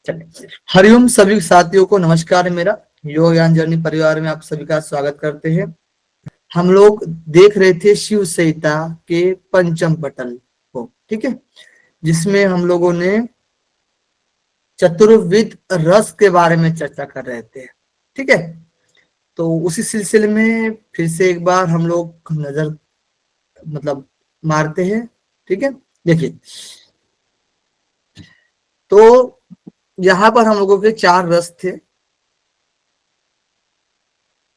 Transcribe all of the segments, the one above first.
चलिए, हरिओम सभी साथियों को नमस्कार। मेरा योग ज्ञान जर्नी परिवार में आप सभी का स्वागत करते हैं। हम लोग देख रहे थे शिव संहिता के पंचम पटल को, ठीक है, जिसमें हम लोगों ने चतुर्विध रस के बारे में चर्चा कर रहे थे, ठीक है। तो उसी सिलसिले में फिर से एक बार हम लोग नजर मतलब मारते हैं, ठीक है। देखिए, तो यहाँ पर हम लोगों के 4 रस थे,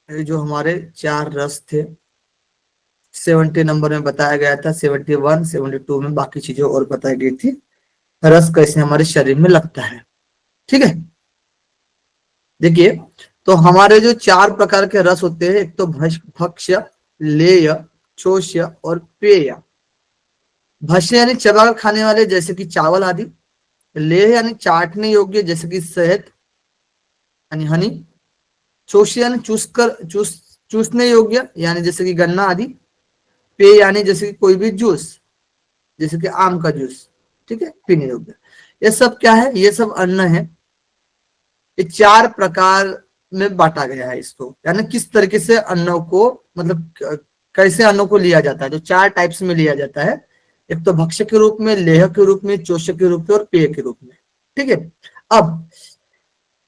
जो हमारे 4 रस थे 70 नंबर में बताया गया था, 71 72 में बाकी चीजें और बताई गई थी। रस कैसे हमारे शरीर में लगता है, ठीक है। देखिए, तो हमारे जो 4 प्रकार के रस होते हैं, एक तो भक्ष्य, लेय, चोष्य और पेय। भक्ष्य यानी चबाकर खाने वाले, जैसे कि चावल आदि। लेय यानी चाटने योग्य, जैसे कि शहद यानी हनी। चोष्य यानी चूसने योग्य, यानी जैसे कि गन्ना आदि। पेय यानी जैसे कि कोई भी जूस, जैसे कि आम का जूस, ठीक है, पीने योग्य। ये सब क्या है? ये सब अन्न है। ये 4 प्रकार में बांटा गया है इसको, यानी किस तरीके से अन्नों को मतलब कैसे अन्नों को लिया जाता है, जो 4 टाइप्स में लिया जाता है। एक तो भक्ष्य के रूप में, लेह के रूप में, चोष्य के रूप में और पेय के रूप में, ठीक है। अब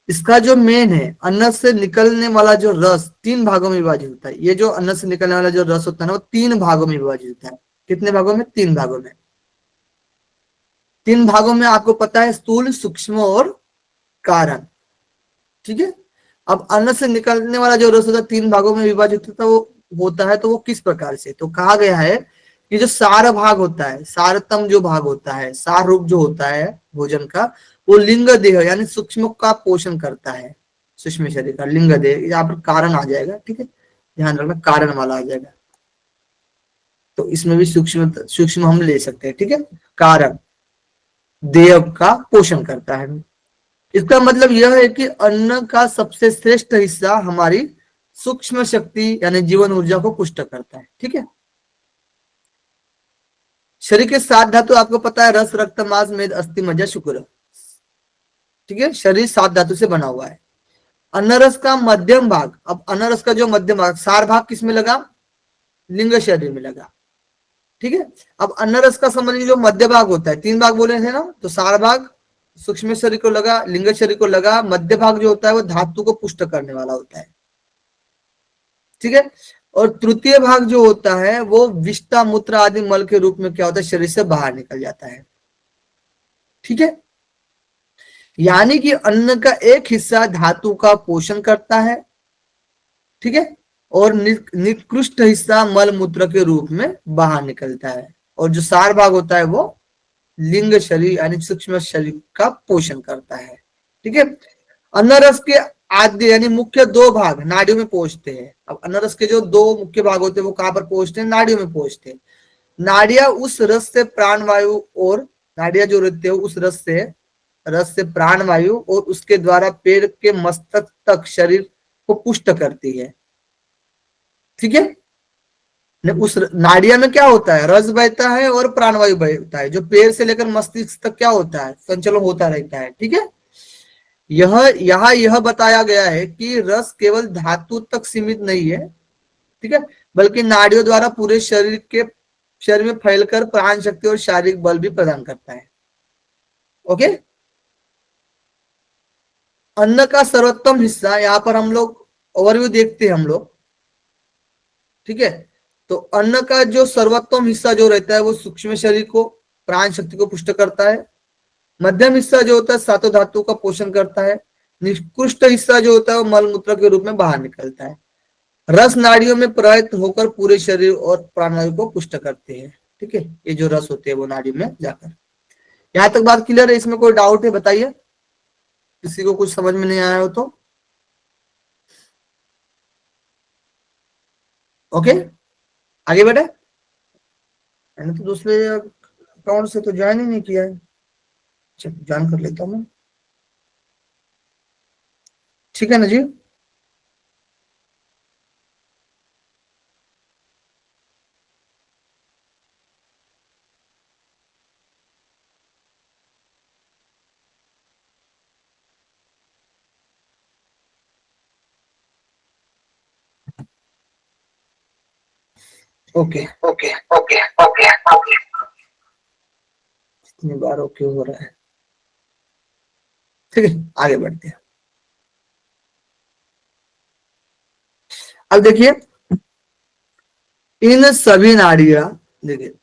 इसका जो मेन है, अन्न से निकलने वाला जो रस 3 भागों में विभाजित होता है। ये जो अन्न से निकलने वाला जो रस होता है ना, वो 3 भागों में विभाजित होता है। कितने भागों में? 3 भागों में। 3 भागों में आपको पता है, स्थूल, सूक्ष्म और कारण, ठीक है। अब अन्न से निकलने वाला जो रस होता है 3 भागों में विभाजित होता है, तो वो किस प्रकार से? तो कहा गया है कि जो सार भाग होता है, सारतम जो भाग होता है, सार रूप जो होता है भोजन का, वो लिंग देह यानी सूक्ष्म का पोषण करता है। सूक्ष्म शरीर का लिंग देह, यहाँ पर कारण आ जाएगा, ठीक है, ध्यान रखना, कारण वाला आ जाएगा। तो इसमें भी सूक्ष्म सूक्ष्म हम ले सकते हैं, ठीक है। कारण देह का पोषण करता है। इसका मतलब यह है कि अन्न का सबसे श्रेष्ठ हिस्सा हमारी सूक्ष्म शक्ति यानी जीवन ऊर्जा को पुष्ट करता है, ठीक है। शरीर के 7 धातु आपको पता है, रस, रक्त, मांस, मेद, अस्थि, मज्जा, शुक्र, ठीक है। शरीर 7 धातु से बना हुआ है। अन्न रस का मध्यम भाग, अब अन्न रस का जो मध्यम भाग, सार भाग किस में लगा? लिंग शरीर में लगा, ठीक है। अब अन्न रस का संबंधी जो मध्य भाग होता है, 3 भाग बोले थे ना, तो सार भाग सूक्ष्म शरीर को लगा, लिंग शरीर को लगा, मध्य भाग जो होता है वो धातु को पुष्ट करने वाला होता है, ठीक है। और तृतीय भाग जो होता है वो विष्टा, मूत्र आदि मल के रूप में क्या होता है, शरीर से बाहर निकल जाता है, ठीक है। यानी कि अन्न का एक हिस्सा धातु का पोषण करता है, ठीक है, और निकृष्ट हिस्सा मल मूत्र के रूप में बाहर निकलता है। और जो सार भाग होता है वो लिंग शरीर यानी सूक्ष्म शरीर का पोषण करता है, ठीक है। अनरस के आद्य यानी मुख्य 2 भाग नाड़ियों में पहुंचते हैं। अब अनरस के जो 2 मुख्य भाग होते हैं वो कहां पर पहुंचते हैं? नाड़ियों में पहुंचते हैं। नाड़ियां उस रस से प्राणवायु, और नाड़ियां जो रहते हैं उस रस से प्राणवायु और उसके द्वारा पेड़ के मस्तक तक शरीर को पुष्ट करती है, ठीक है। उस नाड़िया में क्या होता है? रस बहता है और प्राणवायु बहता है, जो पैर से लेकर मस्तिष्क तक क्या होता है? संचलन होता रहता है, ठीक है। यह यहाँ यह बताया गया है कि रस केवल धातु तक सीमित नहीं है, ठीक है, बल्कि नाड़ियों द्वारा पूरे शरीर में फैलकर प्राण शक्ति और शारीरिक बल भी प्रदान करता है। ओके। अन्न का सर्वोत्तम हिस्सा, यहाँ पर हम लोग ओवरव्यू देखते हैं हम लोग, ठीक है। तो अन्न का जो सर्वोत्तम हिस्सा जो रहता है वो सूक्ष्म शरीर को, प्राण शक्ति को पुष्ट करता है। मध्यम हिस्सा जो होता है सातों धातु का पोषण करता है। निकृष्ट हिस्सा जो होता है वो मल मूत्र के रूप में बाहर निकलता है। रस नाड़ियों में प्रवाहित होकर पूरे शरीर और प्राणवायु को पुष्ट करते हैं, ठीक है। ये जो रस होते हैं वो नाड़ी में जाकर, यहाँ तक बात क्लियर है? इसमें कोई डाउट है? बताइए, किसी को कुछ समझ में नहीं आया हो तो। ओके, आगे बढ़े। मैंने तो दूसरे अकाउंट से तो ज्वाइन ही नहीं किया है। चलो ज्वाइन कर लेता हूँ मैं, ठीक है ना जी। Okay, okay okay okay okay. कितनी बार ओके हो रहा है। ठीक है, आगे बढ़ते हैं। अब देखिए, इन सभी नाड़ियां, देखिए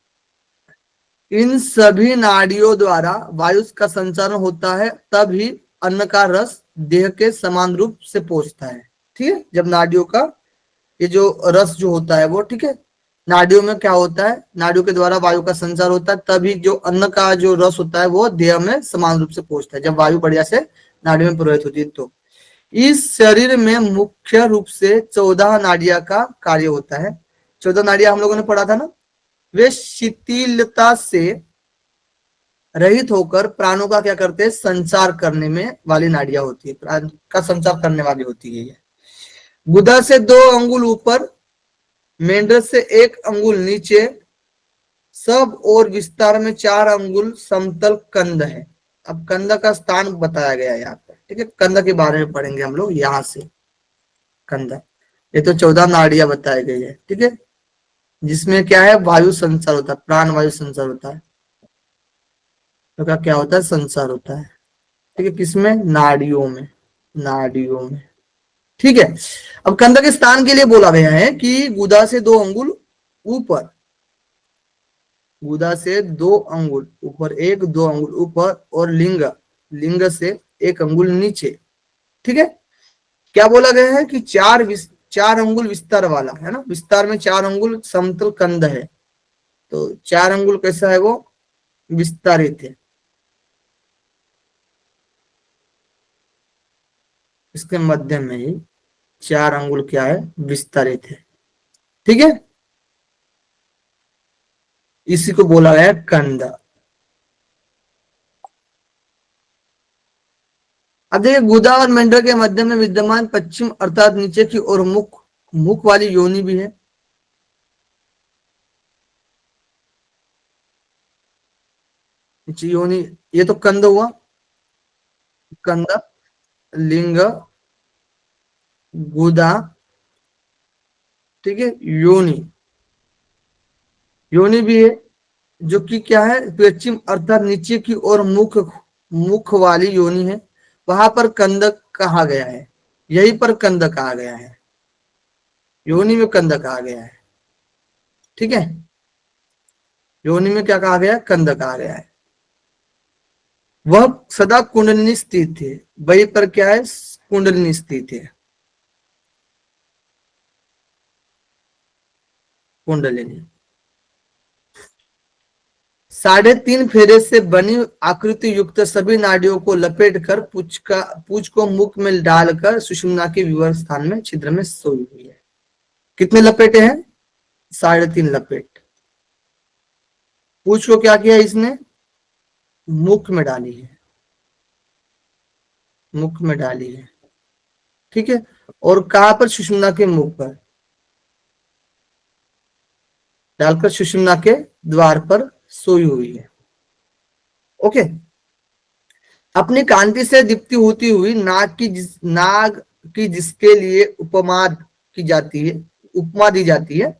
इन सभी नाड़ियों द्वारा वायु का संचारण होता है, तब ही अन्न का रस देह के समान रूप से पहुंचता है। ठीक है, जब नाड़ियों का ये जो रस जो होता है वो, ठीक है, नाड़ियों में क्या होता है, नाड़ियों के द्वारा वायु का संचार होता है, तभी जो अन्न का जो रस होता है वो देह में समान रूप से पहुंचता है, जब वायु बढ़िया से नाड़ियों में प्रवाहित होती है। तो इस शरीर में मुख्य रूप से 14 नाड़ियां का कार्य होता है। 14 नाड़ियां हम लोगों ने पढ़ा था ना। वे शिथिलता से रहित होकर प्राणों का क्या करते हैं, संचार करने में वाली नाड़ियां होती है, प्राण का संचार करने वाली होती है ये। गुदा से 2 अंगुल ऊपर, मेंढक से 1 अंगुल नीचे, सब और विस्तार में 4 अंगुल समतल कंद है। अब कंद का स्थान बताया गया है यहाँ पर, ठीक है, कंद के बारे में पढ़ेंगे हम लोग यहाँ से। कंद, ये तो 14 नाड़ियां बताई गई है, ठीक है, जिसमें क्या है, वायु संचार होता है, प्राण वायु संचार होता है। तो क्या होता है, संचार होता है, ठीक है, किसमें, नाड़ियों में, नाड़ियों में। ठीक है, अब कंद के स्थान के लिए बोला गया है कि गुदा से 2 अंगुल ऊपर, गुदा से 2 अंगुल ऊपर, 1-2 अंगुल ऊपर, और लिंग, लिंग से 1 अंगुल नीचे। ठीक है, क्या बोला गया है कि 4 अंगुल विस्तार वाला है ना, विस्तार में 4 अंगुल समतल कंद है। तो 4 अंगुल कैसा है, वो विस्तारित है, इसके मध्य में ही 4 अंगुल क्या है, विस्तारित है। ठीक है, इसी को बोला गया है कंद। अब देखिए, गुदा और मेंढक के मध्य में विद्यमान पश्चिम अर्थात नीचे की ओर मुख, मुख वाली योनि भी है। नीचे योनि, ये तो कंद हुआ, कंद, लिंग, गुदा, ठीक है, योनि, योनि भी है, जो कि क्या है, पश्चिम अर्थात नीचे की ओर मुख, मुख वाली योनि है। वहां पर कंद कहा गया है, यहीं पर कंद कहा गया है, योनि में कंद कहा गया है। ठीक है, योनि में क्या कहा गया है, कंद कहा गया है। वह सदा कुंडलिनी स्थित है, वहीं पर क्या है, कुंडलिनी स्थित है, कुंडलिनी। 3.5 फेरे से बनी आकृति युक्त सभी नाड़ियों को लपेटकर पूंछ को मुख में डालकर सुषुम्ना के विवर स्थान में छिद्र में सोई हुई है। कितने लपेटे हैं, 3.5 लपेट। पूंछ को क्या किया इसने, मुख में डाली है, मुख में डाली है। ठीक है, और कहां पर, सुषुम्ना के मुख पर डालकर सुषुम्ना के द्वार पर सोई हुई है। ओके, अपनी कांति से दीप्ति होती हुई नाग की जिसके लिए उपमाद की जाती है, उपमा दी जाती है,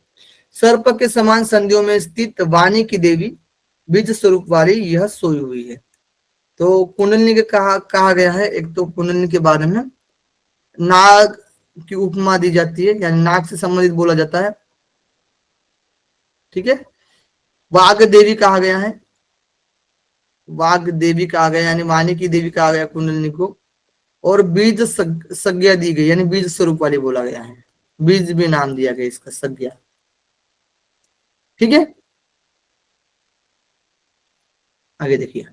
सर्प के समान संधियों में स्थित वाणी की देवी बीज स्वरूप वाली यह सोई हुई है। तो कुंडलिनी के कहा गया है, एक तो कुंडलिनी के बारे में नाग की उपमा दी जाती है, यानी नाग से संबंधित बोला जाता है। ठीक है, वाग देवी कहा गया है, वाग देवी कहा गया, यानी वाणी की देवी कहा गया कुंडलिनी को। और बीज संज्ञा दी गई, यानी बीज स्वरूप वाली बोला गया है, बीज भी नाम दिया गया इसका, संज्ञा। ठीक है, आगे देखिए,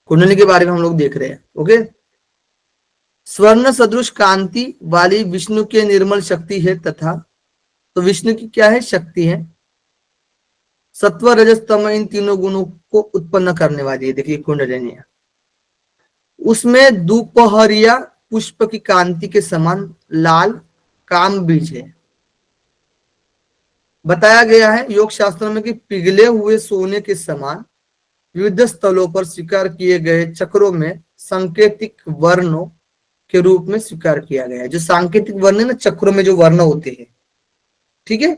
कुंडली के बारे में हम लोग देख रहे हैं। ओके, स्वर्ण सदृश कांति वाली विष्णु के निर्मल शक्ति है, तथा तो विष्णु की क्या है, शक्ति है, सत्व रजस तम इन तीनों गुणों को उत्पन्न करने वाली है। देखिए कुंडलिनी, उसमें दोपहरिया पुष्प की कांति के समान लाल काम बीज है। बताया गया है योग शास्त्र में कि पिघले हुए सोने के समान विविध स्थलों पर स्वीकार किए गए चक्रों में सांकेतिक वर्णों के रूप में स्वीकार किया गया है। जो सांकेतिक वर्ण है ना, चक्रों में जो वर्ण होते हैं, ठीक है,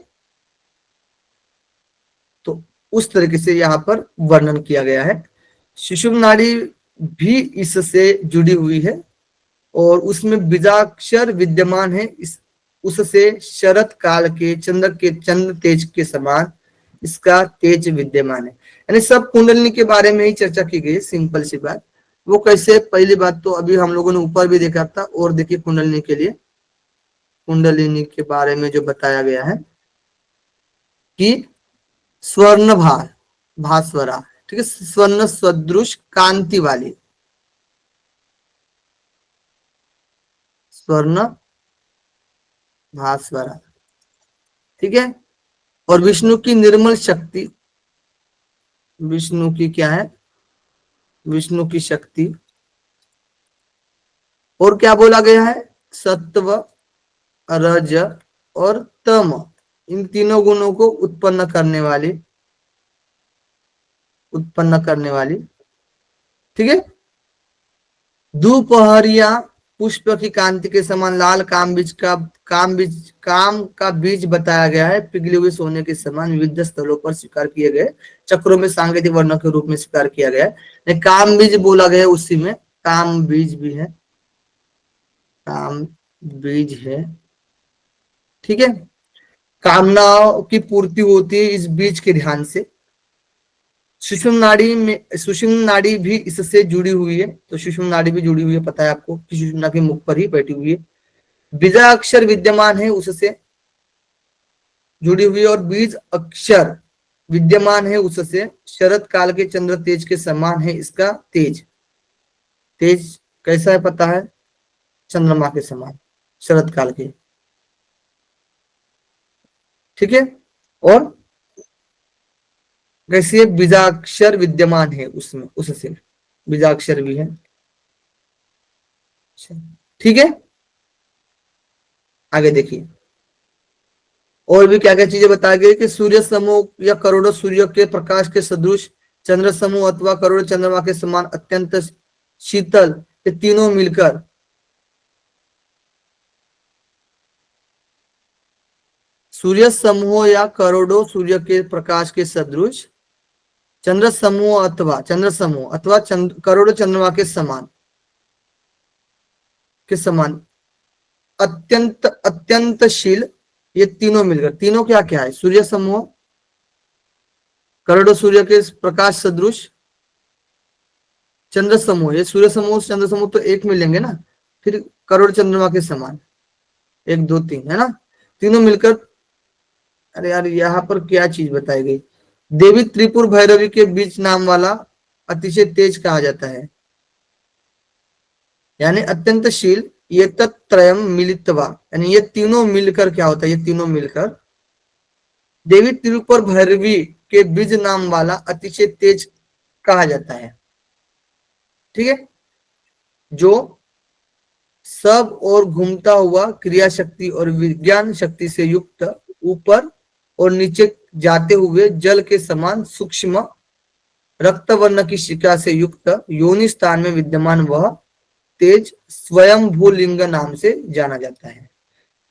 उस तरीके से यहाँ पर वर्णन किया गया है। सुषुम्ना नाड़ी भी इससे जुड़ी हुई है और उसमें बीजाक्षर विद्यमान है, इस उससे शरत काल के चंद्र तेज के समान इसका तेज विद्यमान है। यानी सब कुंडलिनी के बारे में ही चर्चा की गई, सिंपल सी बात। वो कैसे, पहली बात तो अभी हम लोगों ने ऊपर भी देखा था, और देखिए कुंडलिनी के लिए, कुंडलिनी के बारे में जो बताया गया है कि स्वर्ण भास्वरा, ठीक है, स्वर्ण सदृश कांति वाली, स्वर्ण भास्वरा, ठीक है। और विष्णु की निर्मल शक्ति, विष्णु की क्या है, विष्णु की शक्ति, और क्या बोला गया है, सत्व, रज और तम, इन तीनों गुणों को उत्पन्न करने वाली, ठीक है। दोपहरिया पुष्प की कांति के समान लाल काम का बीज बताया गया है, पिघले हुए सोने के समान विविध स्थलों पर स्वीकार किए गए चक्रों में सांकेतिक वर्णों के रूप में स्वीकार किया गया है। काम बीज बोला गया, उसी में काम बीज भी है, काम बीज है, ठीक है। कामनाओं की पूर्ति होती है इस बीज के ध्यान से। सुषुम्ना नाड़ी भी इससे जुड़ी हुई है, तो सुषुम्ना नाड़ी भी जुड़ी हुई है, पता है आपको कि सुषुम्ना के मुख पर ही बैठी हुई है। बीजा अक्षर विद्यमान है, उससे जुड़ी हुई है, और बीज अक्षर विद्यमान है उससे शरत काल के चंद्र तेज के समान है इसका तेज। तेज कैसा है पता है, चंद्रमा के समान शरत काल के, ठीक है। और कैसे बीजाक्षर विद्यमान है उसमें, उससे बीजाक्षर भी है, ठीक है। आगे देखिए और भी क्या क्या चीजें बताई गई कि सूर्य समूह या करोड़ों सूर्य के प्रकाश के सदृश, चंद्र समूह अथवा करोड़ों चंद्रमा के समान अत्यंत शीतल, ये तीनों मिलकर सूर्य समूह या करोड़ों सूर्य के प्रकाश के सदृश, चंद्र समूह अथवा करोड़ों चंद्रमा के समान अत्यंतशील, ये तीनों मिलकर, तीनों क्या क्या है, सूर्य समूह, करोड़ों सूर्य के प्रकाश सदृश, चंद्र समूह, ये सूर्य समूह चंद्र समूह तो एक में लेंगे ना, फिर करोड़ चंद्रमा के समान, एक दो तीन है ना, तीनों मिलकर। अरे यार यहाँ पर क्या चीज बताई गई, देवी त्रिपुर भैरवी के बीच नाम वाला अतिशय तेज कहा जाता है, यानी अत्यंतशील, ये तत्रयम मिलित्वा, यानी ये तीनों मिलकर क्या होता है, ये तीनों मिलकर देवी त्रिपुर भैरवी के बीज नाम वाला अतिशय तेज कहा जाता है, ठीक है। जो सब और घूमता हुआ क्रिया शक्ति और विज्ञान शक्ति से युक्त, ऊपर और नीचे जाते हुए जल के समान सूक्ष्म रक्त वर्ण की शिखा से युक्त योनि स्थान में विद्यमान वह तेज स्वयं भूलिंग नाम से जाना जाता है।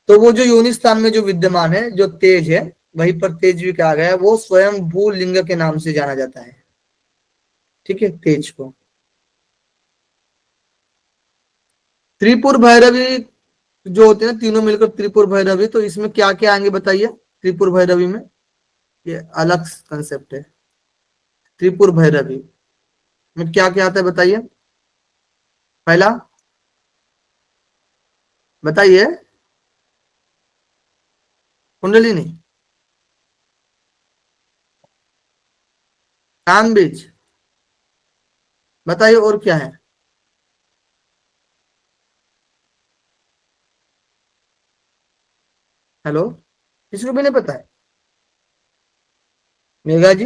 तो वो जो योनि स्थान में जो विद्यमान है, जो तेज है, वहीं पर तेज भी कहा गया है, वो स्वयं भूलिंग के नाम से जाना जाता है, ठीक है, तेज को। त्रिपुर भैरवी जो होते हैं तीनों मिलकर त्रिपुर भैरवी, तो इसमें क्या क्या आएंगे बताइए, त्रिपुर भैरवी में, ये अलग कंसेप्ट है। त्रिपुर भैरवी में क्या क्या आता है बताइए, पहला बताइए, कुंडलिनी, काम बीज, बताइए और क्या है, हेलो, किसी को भी नहीं पता है, मेघा जी,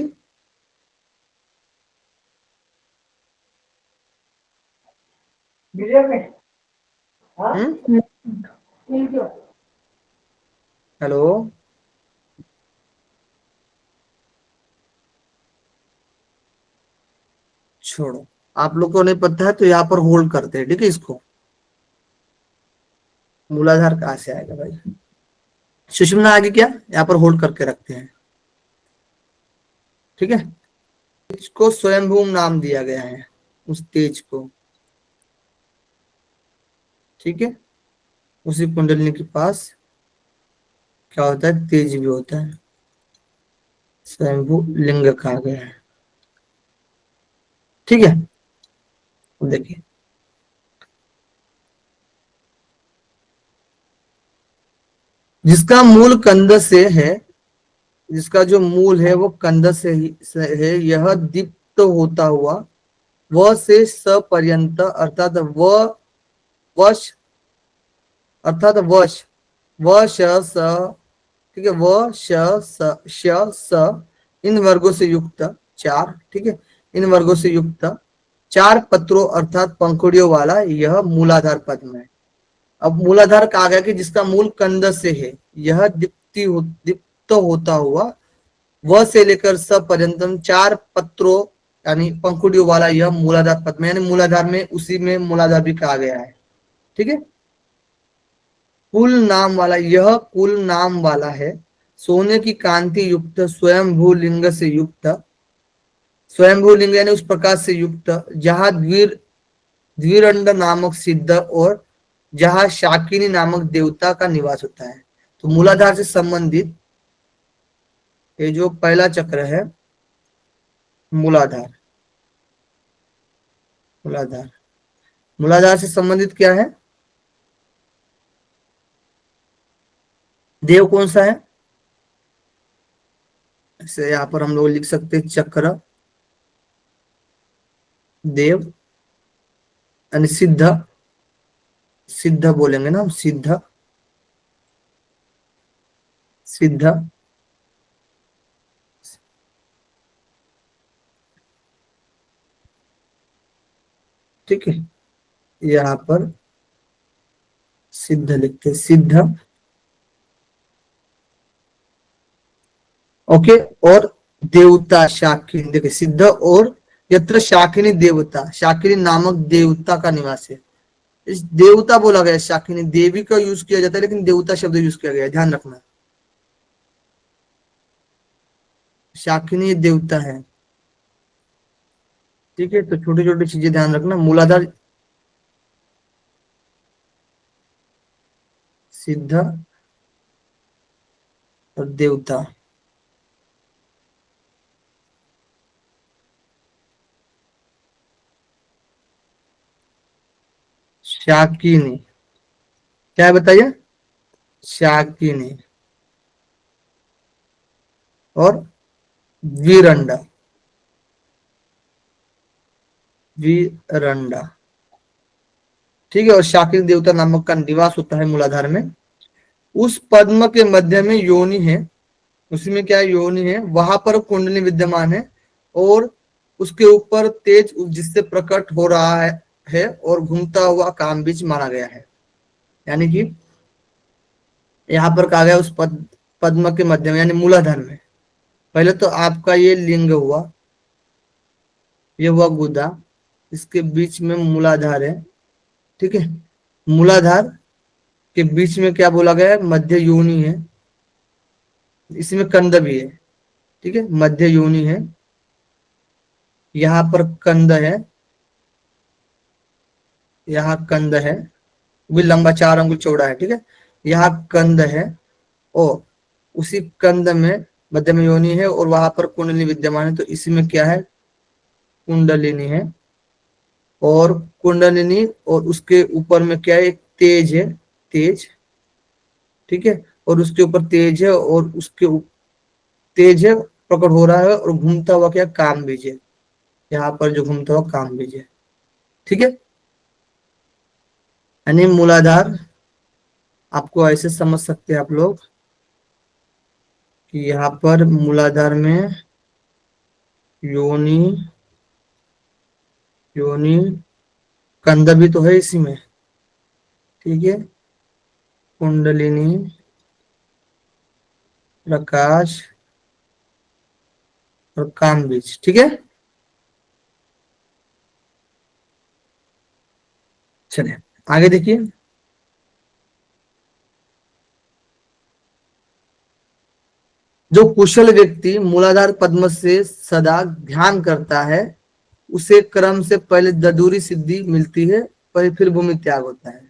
हेलो, छोड़ो, आप लोग को नहीं पता है तो यहाँ पर होल्ड करते हैं, ठीक है। इसको मूलाधार कहाँ से आएगा भाई, सुषुम्ना आगे क्या, यहाँ पर होल्ड करके रखते हैं। ठीक है, तेज को स्वयंभू नाम दिया गया है उस तेज को। ठीक है, उसी कुंडलिनी के पास क्या होता है, तेज भी होता है, स्वयंभू लिंग कहा गया है। ठीक है, देखिए जिसका मूल कंद से है, जिसका जो मूल है वो कंद से है, यह दीप्त होता हुआ व से स पर्यंत अर्थात व वश अर्थात वश व श स, ठीक है, व श स श स इन वर्गों से युक्त चार, ठीक है, इन वर्गों से युक्त चार पत्रों अर्थात पंखुड़ियों वाला यह मूलाधार पद्म है। अब मूलाधार कहा गया कि जिसका मूल कंद से है, यह दीप्त होता हुआ व से लेकर स पर्यंतम चार पत्रों यानी पंखुड़ियों वाला यह मूलाधार पद्म यानी मूलाधार में उसी में मूलाधार भी कहा गया है। ठीक है, कुल नाम वाला, यह कुल नाम वाला है, सोने की कांति युक्त स्वयंभू लिंग से युक्त, स्वयंभू लिंग यानी उस प्रकाश से युक्त जहां द्विरंड नामक सिद्ध और जहां शाकिनी नामक देवता का निवास होता है। तो मूलाधार से संबंधित ये जो पहला चक्र है, मूलाधार, मूलाधार, मूलाधार से संबंधित क्या है, देव कौन सा है, इसे यहाँ पर हम लोग लिख सकते हैं चक्र देव यानी सिद्ध, सिद्ध बोलेंगे ना हम, सिद्ध, सिद्ध, ठीक है, यहाँ पर सिद्ध लिखते हैं, सिद्ध, ओके, और देवता शाकिनी, देखिए सिद्ध और यत्र शाकिनी देवता, शाकिनी नामक देवता का निवास है। इस देवता बोला गया, शाकिनी देवी का यूज किया जाता है लेकिन देवता शब्द यूज किया गया है, ध्यान रखना, शाकिनी देवता है। ठीक है, तो छोटी छोटी चीजें ध्यान रखना, मूलाधार सिद्ध और देवता, शाकिनी, क्या है बताइए, शाकिनी और वीरंडा, वीरंडा, ठीक है, और शाकिनी देवता नामक का निवास होता है मूलाधार में। उस पद्म के मध्य में योनि है, उसी में क्या है, योनि है, वहां पर कुंडली विद्यमान है और उसके ऊपर तेज जिससे प्रकट हो रहा है और घूमता हुआ काम बीज माना गया है। यानी कि यहाँ पर कहा गया उस पद्म के मध्य में यानी मूलाधार में, पहले तो आपका ये लिंग हुआ, ये हुआ गुदा, इसके बीच में मूलाधार है, ठीक है, मूलाधार के बीच में क्या बोला गया है, मध्य योनि है, इसमें कंद भी है, ठीक है, मध्य योनि है, यहाँ पर कंद है, यहाँ कंद है, भी लंबा 4 अंगुल चौड़ा है, ठीक है, यहाँ कंद है और उसी कंद में मध्य में योनि है और वहां पर कुंडली विद्यमान है, तो इसमें क्या है, कुंडलिनी है, और कुंडलिनी और उसके ऊपर में क्या है, एक तेज है, तेज, ठीक है, और उसके ऊपर तेज है और उसके तेज है, प्रकट हो रहा है और घूमता हुआ क्या, काम बीज है, यहाँ पर जो घूमता हुआ काम बीज है। ठीक है, यानी मूलाधार आपको ऐसे समझ सकते हैं आप लोग कि यहाँ पर मूलाधार में योनि, योनि कंद भी तो है इसी में, ठीक है, कुंडलिनी, प्रकाश और काम बीज, ठीक है। चलिए आगे देखिए, जो कुशल व्यक्ति मूलाधार पद्म से सदा ध्यान करता है उसे क्रम से पहले ददूरी सिद्धि मिलती है, फिर भूमि त्याग होता है।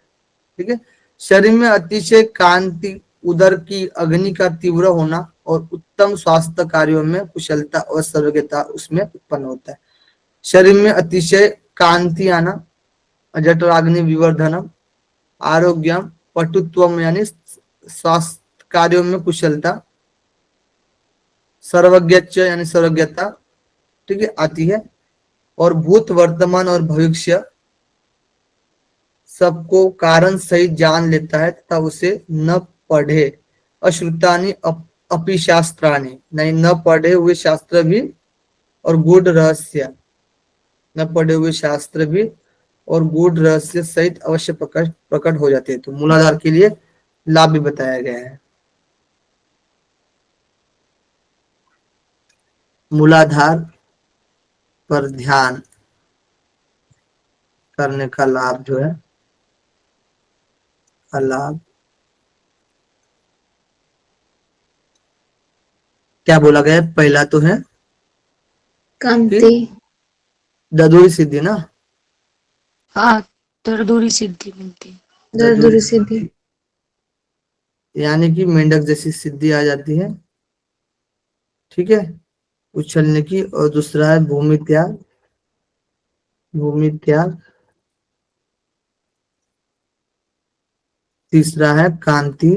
ठीक है। शरीर में अतिशय कांति, उदर की अग्नि का तीव्र होना और उत्तम स्वास्थ्य कार्यों में कुशलता और सर्वज्ञता उसमें उत्पन्न होता है। शरीर में अतिशय कांति आना, जठराग्नि विवर्धनम, आरोग्यम, पटुत्वम यानी स्वास्थ्य कार्यों में कुशलता, सर्वज्ञ यानी सर्वज्ञता, ठीक है, आती है। और भूत, वर्तमान और भविष्य सबको कारण सहित जान लेता है तथा उसे न पढ़े अश्रुतानि अपि शास्त्रानि, नहीं न पढ़े हुए शास्त्र भी और गूढ़ रहस्य, न पढ़े हुए शास्त्र भी और गूढ़ रहस्य सहित अवश्य प्रकट प्रकट हो जाते हैं। तो मूलाधार के लिए लाभ भी बताया गया है। मूलाधार पर ध्यान करने का लाभ जो है, लाभ क्या बोला गया है? पहला तो है कांति, ददुरी सिद्धि ना, हाँ, दरदूरी सिद्धि मिलती है। दरदूरी सिद्धि, यानी कि मेंढक जैसी सिद्धि आ जाती है। ठीक है, उछलने की। और दूसरा है भूमि त्याग, भूमि त्याग। तीसरा है कांति।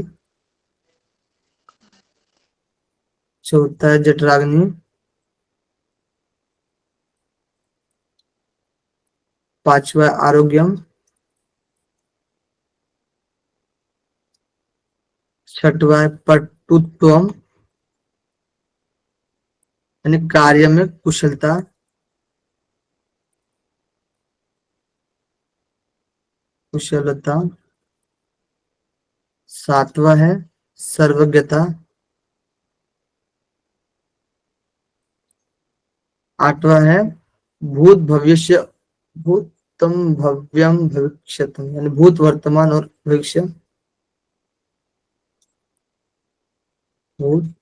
चौथा है जठराग्नि। पांचवा है आरोग्यम। छठवा है पटुत्वम यानी कार्य में कुशलता। कुशलता। सातवां है सर्वज्ञता। आठवां है भूत भविष्य, भूतम भव्यम भविष्यतम यानी भूत, वर्तमान और भविष्य। भूत,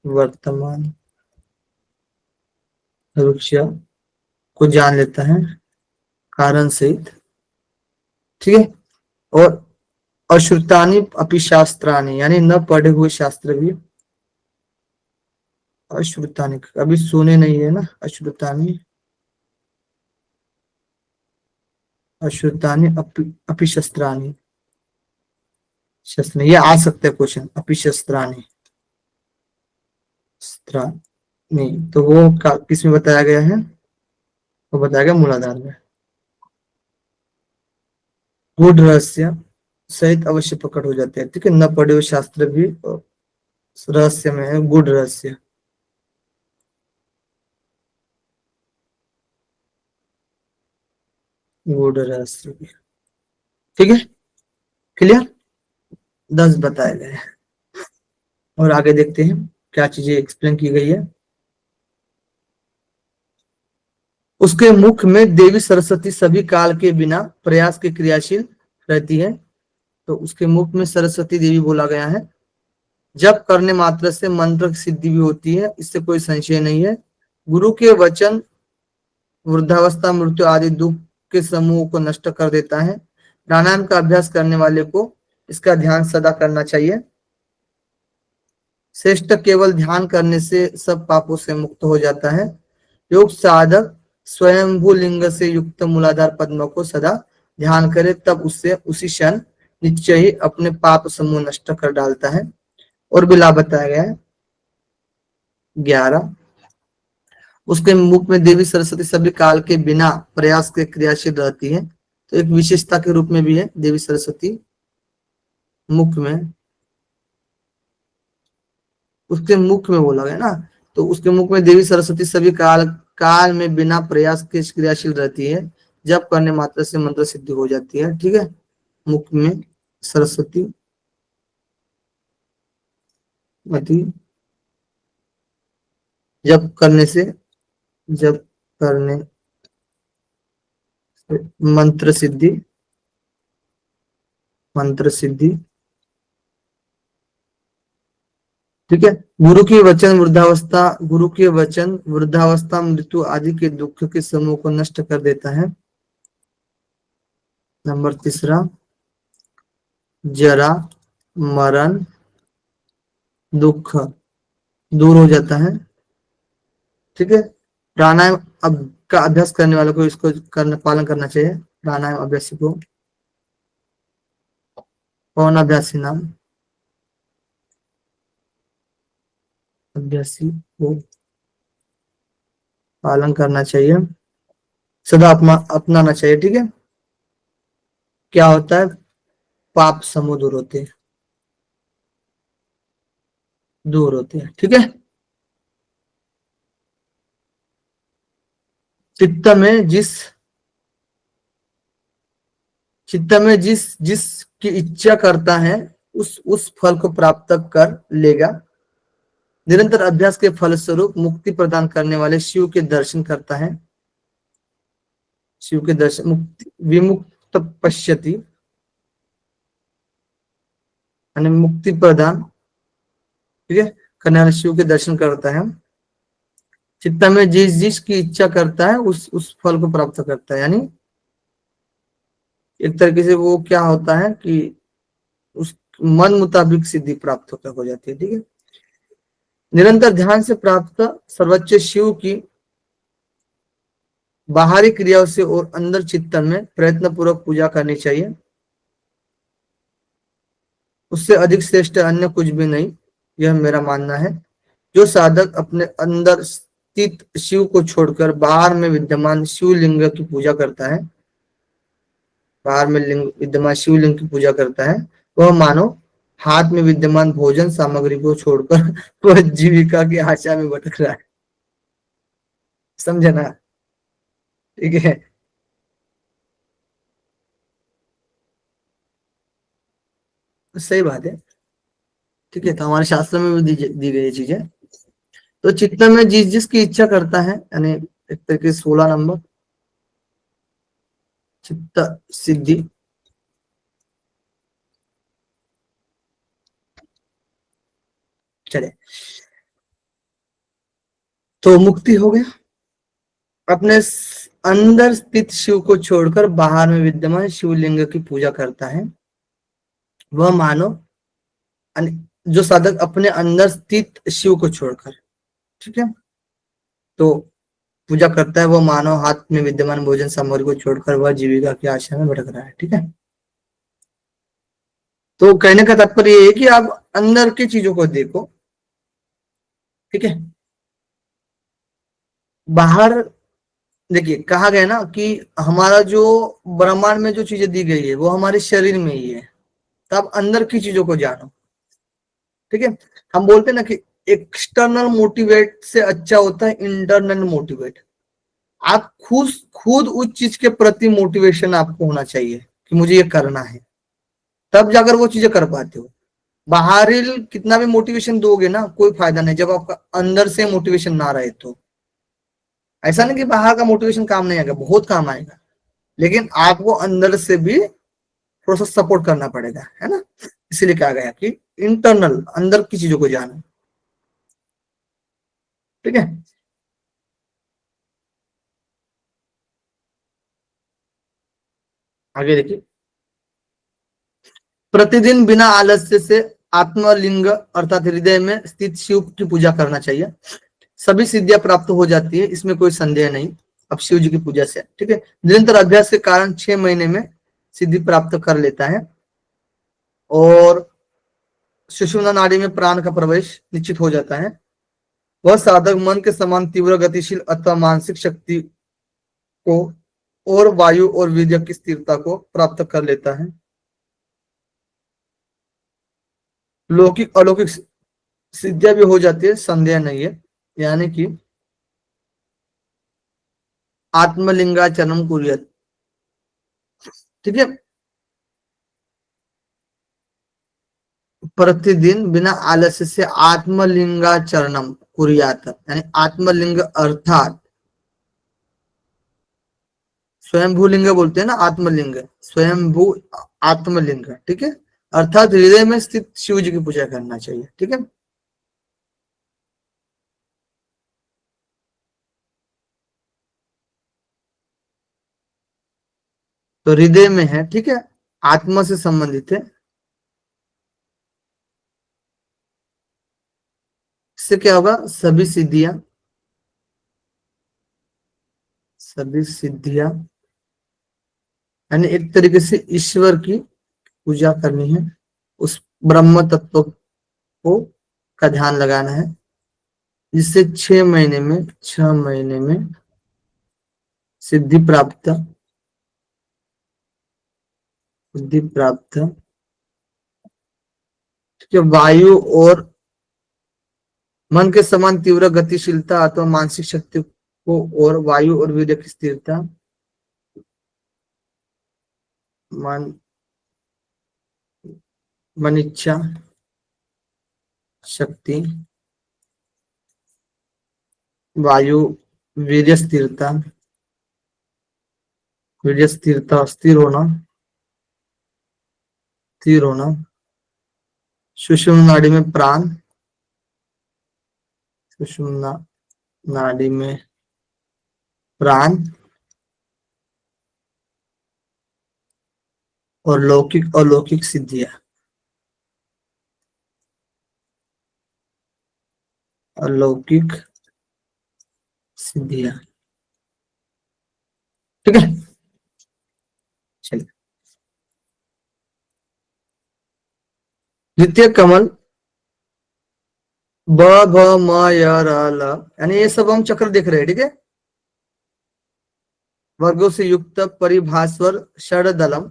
वर्तमान, भविष्य को जान लेता है कारण सहित। ठीक है। और अश्रुतानि अपि शास्त्रानि यानी न पढ़े हुए शास्त्र भी। अश्रुतानि अभी सुने नहीं है ना, अश्रुतानि, अश्रुतानि अपि शस्त्रानि, शस्त्र ये आ सकते हैं क्वेश्चन, अपि शस्त्रानि, शस्त्रानि। तो वो किस में बताया गया है? वो बताया गया मूलाधार में। गूढ़ रहस्य सहित अवश्य प्रकट हो जाते हैं। ठीक है, न पढ़े हुए शास्त्र भी रहस्य में है, गूढ़ रहस्य। गूढ़ रहस्य भी। ठीक है, क्लियर? 10 बताए गए हैं। और आगे देखते हैं क्या चीजें एक्सप्लेन की गई है। उसके मुख में देवी सरस्वती सभी काल के बिना प्रयास के क्रियाशील रहती है। तो उसके मुख में सरस्वती देवी बोला गया है। जब करने मात्र से मंत्र की सिद्धि भी होती है, इससे कोई संशय नहीं है। गुरु के वचन वृद्धावस्था, मृत्यु आदि दुख के समूह को नष्ट कर देता है। प्राणायाम का अभ्यास करने वाले को इसका ध्यान सदा करना चाहिए। श्रेष्ठ केवल ध्यान करने से सब पापों से मुक्त हो जाता है। योग साधक स्वयंभू लिंग से युक्त मूलाधार पद्म को सदा ध्यान करे, तब उससे उसी क्षण निश्चय ही अपने पाप समूह नष्ट कर डालता है। और भी लाभ बताया गया है 11। उसके मुख में देवी सरस्वती सभी काल के बिना प्रयास के क्रियाशील रहती है। तो एक विशेषता के रूप में भी है देवी सरस्वती मुख में, उसके मुख में बोला गया ना। तो उसके मुख में देवी सरस्वती सभी काल काल में बिना प्रयास के क्रियाशील रहती है। जब करने मात्र से मंत्र सिद्धि हो जाती है। ठीक है, मुख में सरस्वती मती, जब करने से, जब करने से मंत्र सिद्धि, मंत्र सिद्धि। ठीक है। गुरु के वचन वृद्धावस्था मृत्यु आदि के दुख के समूह को नष्ट कर देता है। नंबर तीसरा, जरा मरण दुख दूर हो जाता है। ठीक है। प्राणायाम अब का अभ्यास करने वालों को इसको पालन करना चाहिए। प्राणायाम अभ्यासी को, कौन अभ्यासी नाम, अभ्यासी को पालन करना चाहिए, सदा अपनाना चाहिए। ठीक है। क्या होता है, पाप समूह दूर होते हैं। ठीक है। चित्त में जिस जिसकी इच्छा करता है उस फल को प्राप्त कर लेगा। निरंतर अभ्यास के फलस्वरूप मुक्ति प्रदान करने वाले शिव के दर्शन करता है। शिव के दर्शन मुक्ति विमुक्त पश्यति, यानी मुक्ति प्रदान, ठीक है, करने वाले शिव के दर्शन करता है। चित्त में जिसकी इच्छा करता है उस फल को प्राप्त करता है। यानी एक तरीके से वो क्या होता है कि उस मन मुताबिक सिद्धि प्राप्त हो जाती है। ठीक है। निरंतर ध्यान से प्राप्त सर्वोच्च शिव की बाहरी क्रियाओं से और अंदर चित्त में प्रयत्न पूर्वक पूजा करनी चाहिए। उससे अधिक श्रेष्ठ अन्य कुछ भी नहीं, यह मेरा मानना है। जो साधक अपने अंदर स्थित शिव को छोड़कर बाहर में विद्यमान शिवलिंग की पूजा करता है, बाहर में विद्यमान शिवलिंग की पूजा करता है, वह मानो हाथ में विद्यमान भोजन सामग्री को छोड़कर वह जीविका की आशा में भटक रहा है। समझे ना? ठीक है। सही बात है। ठीक है। तो हमारे शास्त्र में भी दी गई चीजें। तो चित्त में जिसकी इच्छा करता है, यानी एक तरीके 16 नंबर चित्त सिद्धि। चले, तो मुक्ति हो गया। अपने अंदर स्थित शिव को छोड़कर बाहर में विद्यमान शिवलिंग की पूजा करता है, वह मानो, जो साधक अपने अंदर स्थित शिव को छोड़कर, ठीक है, तो पूजा करता है, वो मानो हाथ में विद्यमान भोजन सामग्री को छोड़कर वह जीविका की आशा में भटक रहा है। ठीक है। तो कहने का तात्पर्य ये है कि आप अंदर की चीजों को देखो। ठीक है। बाहर देखिए, कहा गया ना कि हमारा जो ब्रह्मांड में जो चीजें दी गई है वो हमारे शरीर में ही है। तो आप अंदर की चीजों को जानो। ठीक है। हम बोलते हैं ना कि एक्सटर्नल मोटिवेट से अच्छा होता है इंटरनल मोटिवेट। आप खुद उस चीज के प्रति मोटिवेशन आपको होना चाहिए कि मुझे ये करना है, तब जाकर वो चीजें कर पाते हो। बाहरी कितना भी मोटिवेशन दोगे ना, कोई फायदा नहीं जब आपका अंदर से मोटिवेशन ना रहे तो। ऐसा नहीं कि बाहर का मोटिवेशन काम नहीं आएगा, बहुत काम आएगा, लेकिन आपको अंदर से भी थोड़ा सा सपोर्ट करना पड़ेगा, है ना। इसीलिए कहा गया कि इंटरनल, अंदर की चीजों को जानो। ठीक है। आगे देखिए, प्रतिदिन बिना आलस्य से आत्मलिंग अर्थात हृदय में स्थित शिव की पूजा करना चाहिए। सभी सिद्धियां प्राप्त हो जाती है, इसमें कोई संदेह नहीं। अब शिव जी की पूजा से, ठीक है, निरंतर अभ्यास के कारण 6 महीने में सिद्धि प्राप्त कर लेता है और सुषुम्ना नाड़ी में प्राण का प्रवेश निश्चित हो जाता है। वह साधक मन के समान तीव्र गतिशील अथवा मानसिक शक्ति को और वायु और वीर्य की स्थिरता को प्राप्त कर लेता है। लौकिक अलौकिक सिद्धियां भी हो जाती है, संदेह नहीं है। यानी कि आत्मलिंगाचरणम कुर्यात, ठीक है, प्रतिदिन बिना आलस्य से आत्मलिंगाचरणम कुर्यात, यानी आत्मलिंग अर्थात स्वयंभू लिंग बोलते हैं ना, आत्मलिंग, स्वयंभू आत्मलिंग, ठीक है, अर्थात हृदय में स्थित शिव जी की पूजा करना चाहिए। ठीक है। तो हृदय में है, ठीक है, आत्मा से संबंधित है। इससे क्या होगा, सभी सिद्धियां, यानी एक तरीके से ईश्वर की पूजा करनी है, उस ब्रह्म तत्व को का ध्यान लगाना है, जिससे 6 महीने में सिद्धि प्राप्त, ठीक है। वायु और मन के समान तीव्र गतिशीलता अथवा मानसिक शक्ति को, और वायु और वीर्य की स्थिरता, मन मन इच्छा शक्ति, वायु, वीर्य स्थिरता, स्थिर होना, सुषुम्ना नाड़ी में प्राण, सुषुम्ना नाड़ी में प्राण, और लौकिक अलौकिक सिद्धियां, अलौकिक सिद्धियां, ठीक है। चलिए, द्वितीय कमल ब भ म य र ल, यानी ये सब हम चक्र देख रहे हैं, ठीक है। वर्गों से युक्त परिभास्वर षडदलम,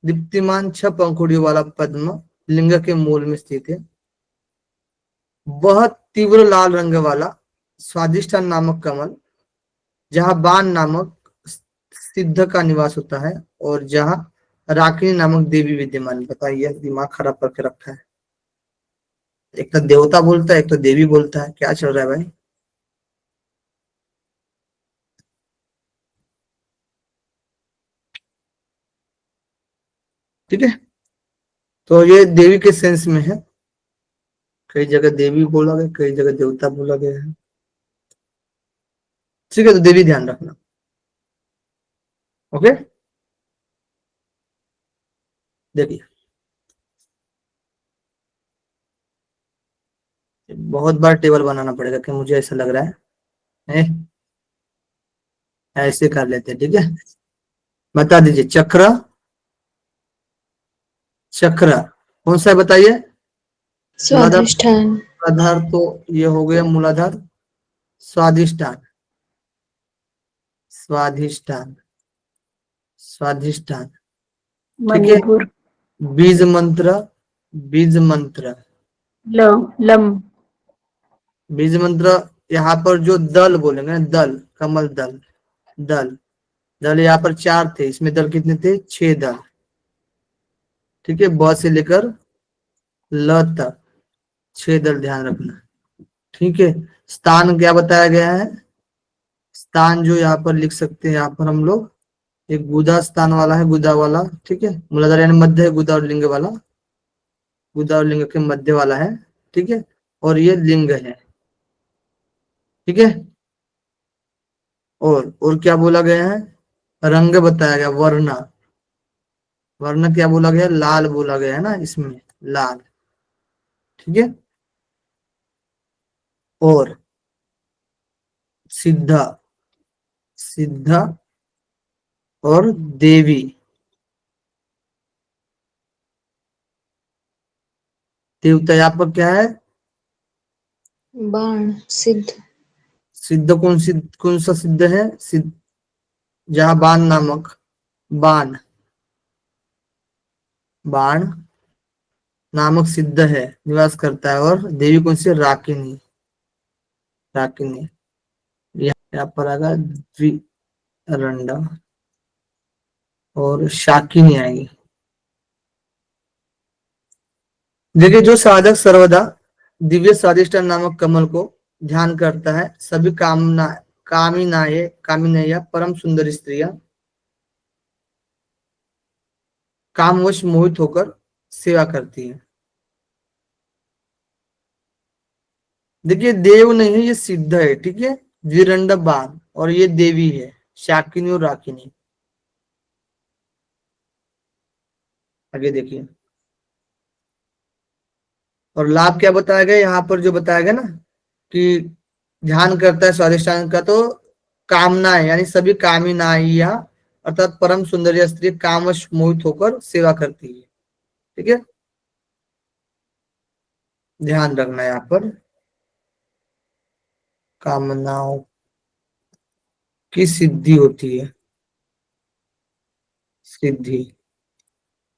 दीप्तिमान 6 पंखुड़ियों वाला पद्म लिंग के मूल में स्थित है। वह तीव्र लाल रंग वाला स्वादिष्ठान नामक कमल, जहां बाण नामक सिद्ध का निवास होता है, और जहां राकिनी नामक देवी विद्यमान। बताइए, दिमाग खराब करके रखा है, एक तो देवता बोलता है, एक तो देवी बोलता है, क्या चल रहा है भाई। ठीक है, तो ये देवी के सेंस में है, कई जगह देवी बोला गया, कई जगह देवता बोला गया है, ठीक है। तो देवी ध्यान रखना, ओके। देखिए, बहुत बार टेबल बनाना पड़ेगा, कि मुझे ऐसा लग रहा है, ऐसे कर लेते हैं, ठीक है। बता दीजिए, चक्र, चक्र कौन सा है बताइए। मूलाधार, स्वादिष्ठान। मूलाधार तो ये हो गया मूलाधार। स्वादिष्ठान, स्वादिष्ठान, स्वादिष्ठान, ठीक है। मणिपुर। बीज मंत्र, बीज मंत्र, ल लम। बीज मंत्र, यहाँ पर जो दल बोलेंगे ना, दल, कमल दल, दल, दल यहाँ पर 4 थे, इसमें दल कितने थे, 6 दल, ठीक है। ब से लेकर ल तक 6 दल, ध्यान रखना, ठीक है। स्थान क्या बताया गया है, स्थान जो यहाँ पर लिख सकते हैं, यहाँ पर हम लोग एक गुदा स्थान वाला है, गुदा वाला, ठीक है। मूलाधार यानी मध्य है, गुदा और लिंग वाला, गुदा और लिंग के मध्य वाला है, ठीक है। और ये लिंग है, ठीक है। और क्या बोला गया है, रंग बताया गया, वर्ण, वर्ण क्या बोला गया, लाल बोला गया है ना इसमें, लाल, ठीक है। और सिद्धा, सिद्धा और देवी, देवता यहाँ पर क्या है, बाण सिद्ध। सिद्ध कौन सा सिद्ध है, सिद्ध जहां बाण नामक, बाण, बाण नामक सिद्ध है, निवास करता है। और देवी कौन सी, राकिनी, राकिनी, यहाँ पर आएगा द्विरंडा, और शाकिनी आएगी। देखिए, जो साधक सर्वदा दिव्य स्वादिष्टान नामक कमल को ध्यान करता है, सभी कामिनाएं परम सुंदर स्त्रियां कामवश मोहित होकर सेवा करती हैं। देखिए, देव नहीं है, ये सिद्ध है, ठीक है, द्विरंड बाण, और ये देवी है, शाकिनी और राकिनी। आगे देखिए, और लाभ क्या बताया गया यहाँ पर, जो बताया गया ना कि ध्यान करता है स्वाधिष्ठान का, तो कामनाएं यानी सभी कामनाएं अर्थात परम सुंदरी स्त्री कामवश मोहित होकर सेवा करती है। ठीक है, ध्यान रखना है यहाँ पर, कामनाओं की सिद्धि होती है, सिद्धि।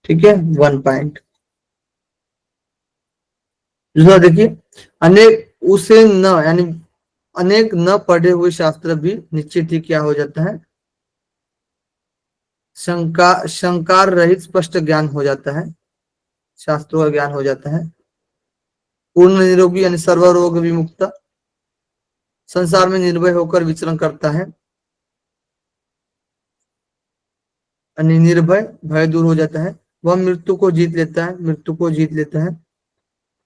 ठीक है, 1 पॉइंट। दूसरा देखिए, अनेक उसे न यानी अनेक न पढ़े हुए शास्त्र भी निश्चित ही क्या हो जाता है, शंकार रहित स्पष्ट ज्ञान हो जाता है, शास्त्रों का ज्ञान हो जाता है। पूर्ण निरोगी यानी सर्वरोग विमुक्त, संसार में निर्भय होकर विचरण करता है, यानी निर्भय, भय दूर हो जाता है। वह मृत्यु को जीत लेता है, मृत्यु को जीत लेता है,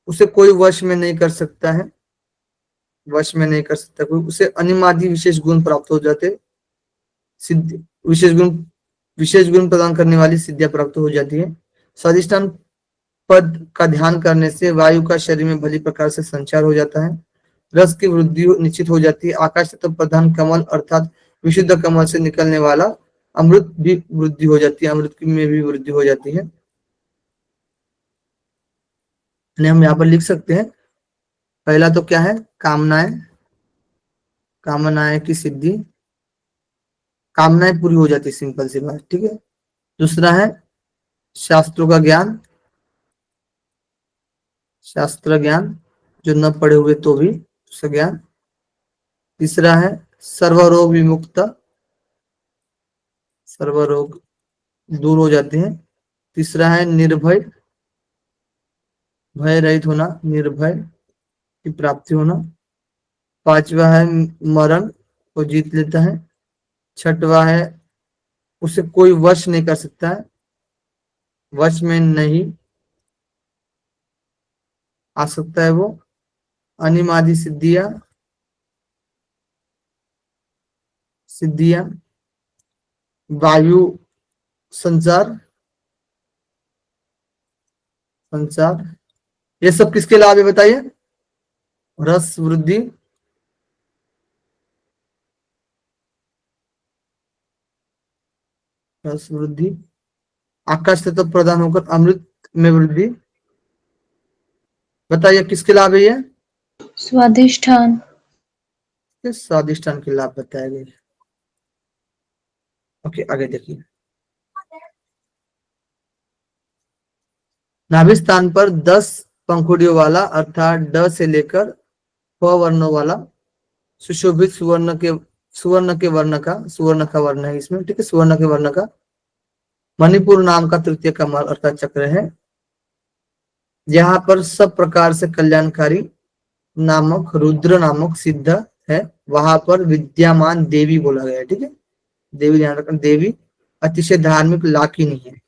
उसे कोई वश में नहीं कर सकता है, वश में नहीं कर सकता कोई, उसे अनिमादि विशेष गुण प्राप्त हो जाते, सिद्धि विशेष गुण प्रदान करने वाली सिद्धियां प्राप्त हो जाती है। स्वादिष्ठान पद का ध्यान करने से वायु का शरीर में भली प्रकार से संचार हो जाता है, रस की वृद्धि निश्चित हो जाती है, आकाश तत्व प्रधान कमल अर्थात विशुद्ध कमल से निकलने वाला अमृत भी वृद्धि हो जाती है, अमृत में भी वृद्धि हो जाती है। हम यहाँ पर लिख सकते हैं, पहला तो क्या है, कामनाएं, कामनाएं की सिद्धि, कामनाएं पूरी हो जाती है, सिंपल सी बात। ठीक है, दूसरा है शास्त्रों का ज्ञान, शास्त्र ज्ञान जो न पढ़े हुए तो भी उसका ज्ञान। तीसरा है सर्वरोग विमुक्त, सर्वरोग दूर हो जाते हैं। तीसरा है निर्भय, भय रहित होना, निर्भय की प्राप्ति होना। पांचवा है मरण को जीत लेता है। छठवा है उसे कोई वश नहीं कर सकता है, वश में नहीं आ सकता है वो। अनिमादि सिद्धियां, सिद्धियां, वायु संचार, संचार, ये सब किसके लाभ है बताइए, रस वृद्धि, रस वृद्धि, आकाश तत्व प्रदान होकर अमृत में वृद्धि। बताइए किसके लाभ है ये, स्वाधिष्ठान। स्वादिष्टान के लाभ बताए गए। ओके, आगे देखिए, नाभि स्थान पर 10 पंखुड़ियों वाला अर्थात ड से लेकर प वर्णों वाला सुशोभित सुवर्ण के वर्ण का, सुवर्ण का वर्ण है इसमें, ठीक है, सुवर्ण के वर्ण का मणिपुर नाम का तृतीय कमल अर्थात चक्र है, यहाँ पर सब प्रकार से कल्याणकारी नामक रुद्र नामक सिद्ध है, वहां पर विद्यमान देवी बोला गया है। ठीक है, देवी ध्यान रखना, देवी अतिशय धार्मिक लाकिनी है।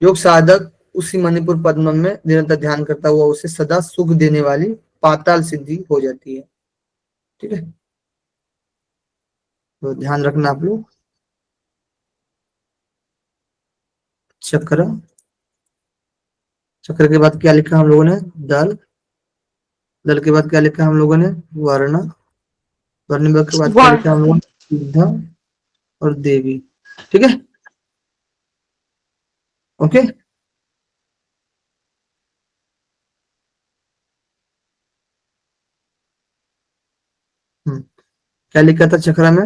योग साधक उसी मणिपुर पद्म में निरंतर ध्यान करता हुआ उसे सदा सुख देने वाली पाताल सिद्धि हो जाती है। ठीक है, तो ध्यान रखना आप लोग। चक्र, चक्र के बाद क्या लिखा हम लोगों ने, दल, दल के बाद क्या लिखा हम लोगों ने, वर्ण, वर्ण के बाद क्या लिखा हम लोगों ने, सिद्ध और देवी। ठीक है, ओके। क्या लिखा था चक्र में,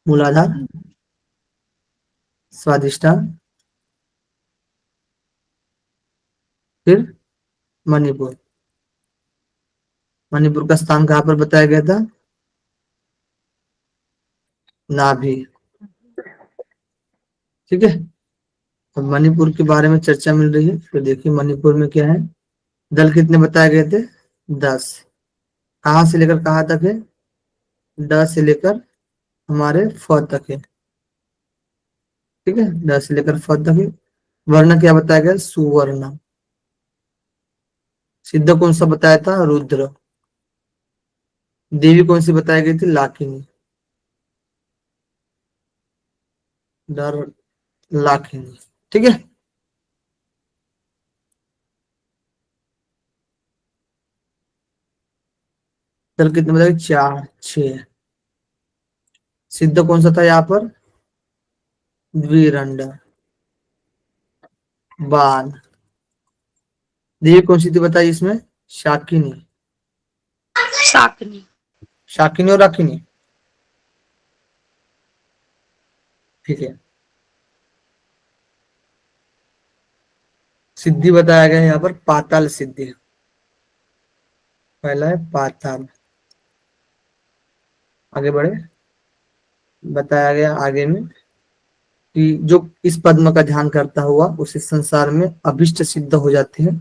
मूलाधार, स्वादिष्टान, फिर मणिपुर। मणिपुर का स्थान कहाँ पर बताया गया था, नाभि। ठीक है, अब मणिपुर के बारे में चर्चा मिल रही है, तो देखिए मणिपुर में क्या है, दल कितने बताए गए थे, 10। कहाँ से लेकर कहाँ तक है, ड से लेकर हमारे फ तक है। ठीक है, ड से लेकर फ तक है। वर्ण क्या बताया गया, सुवर्ण। सिद्ध कौन सा बताया था, रुद्र। देवी कौन सी बताई गई थी, लाकिनी, डर लाकिनी। ठीक है। चल कितने बताइए, 4 6। सिद्ध कौन सा था यहाँ पर, द्विरंड, बाण। देखिए कौन सी थी बताइए इसमें, शाकिनी, शाकनी। शाकिनी और राकिनी। ठीक है। सिद्धि बताया गया है यहाँ पर पाताल सिद्धि। पहला है पाताल। आगे बढ़े, बताया गया आगे में कि जो इस पद्म का ध्यान करता हुआ उसे संसार में अभिष्ट सिद्ध हो जाते हैं,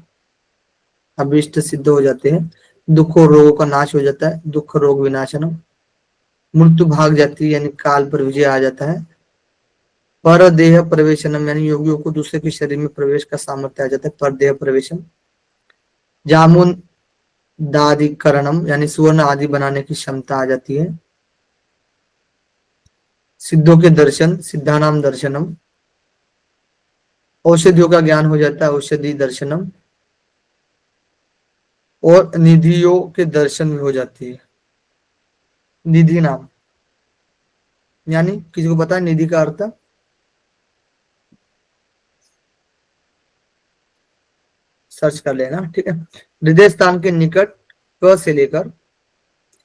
अभिष्ट सिद्ध हो जाते हैं, दुख और रोगों का नाश हो जाता है, दुख रोग विनाशनम, मृत्यु भाग जाती है यानी काल पर विजय आ जाता है, पर देह प्रवेशनम यानी योगियों को दूसरे के शरीर में प्रवेश का सामर्थ्य आ जाता है, पर देह प्रवेशम, जामुन दादिकरणम यानी सुवर्ण आदि बनाने की क्षमता आ जाती है, सिद्धों के दर्शन, सिद्धानाम दर्शनम, औषधियों का ज्ञान हो जाता है, औषधि दर्शनम, और निधियों के दर्शन भी हो जाती है। निधि नाम यानी किसी को पता है निधि का अर्थ, सर्च कर लेना, ठीक है। हृदय स्थान के निकट क से लेकर,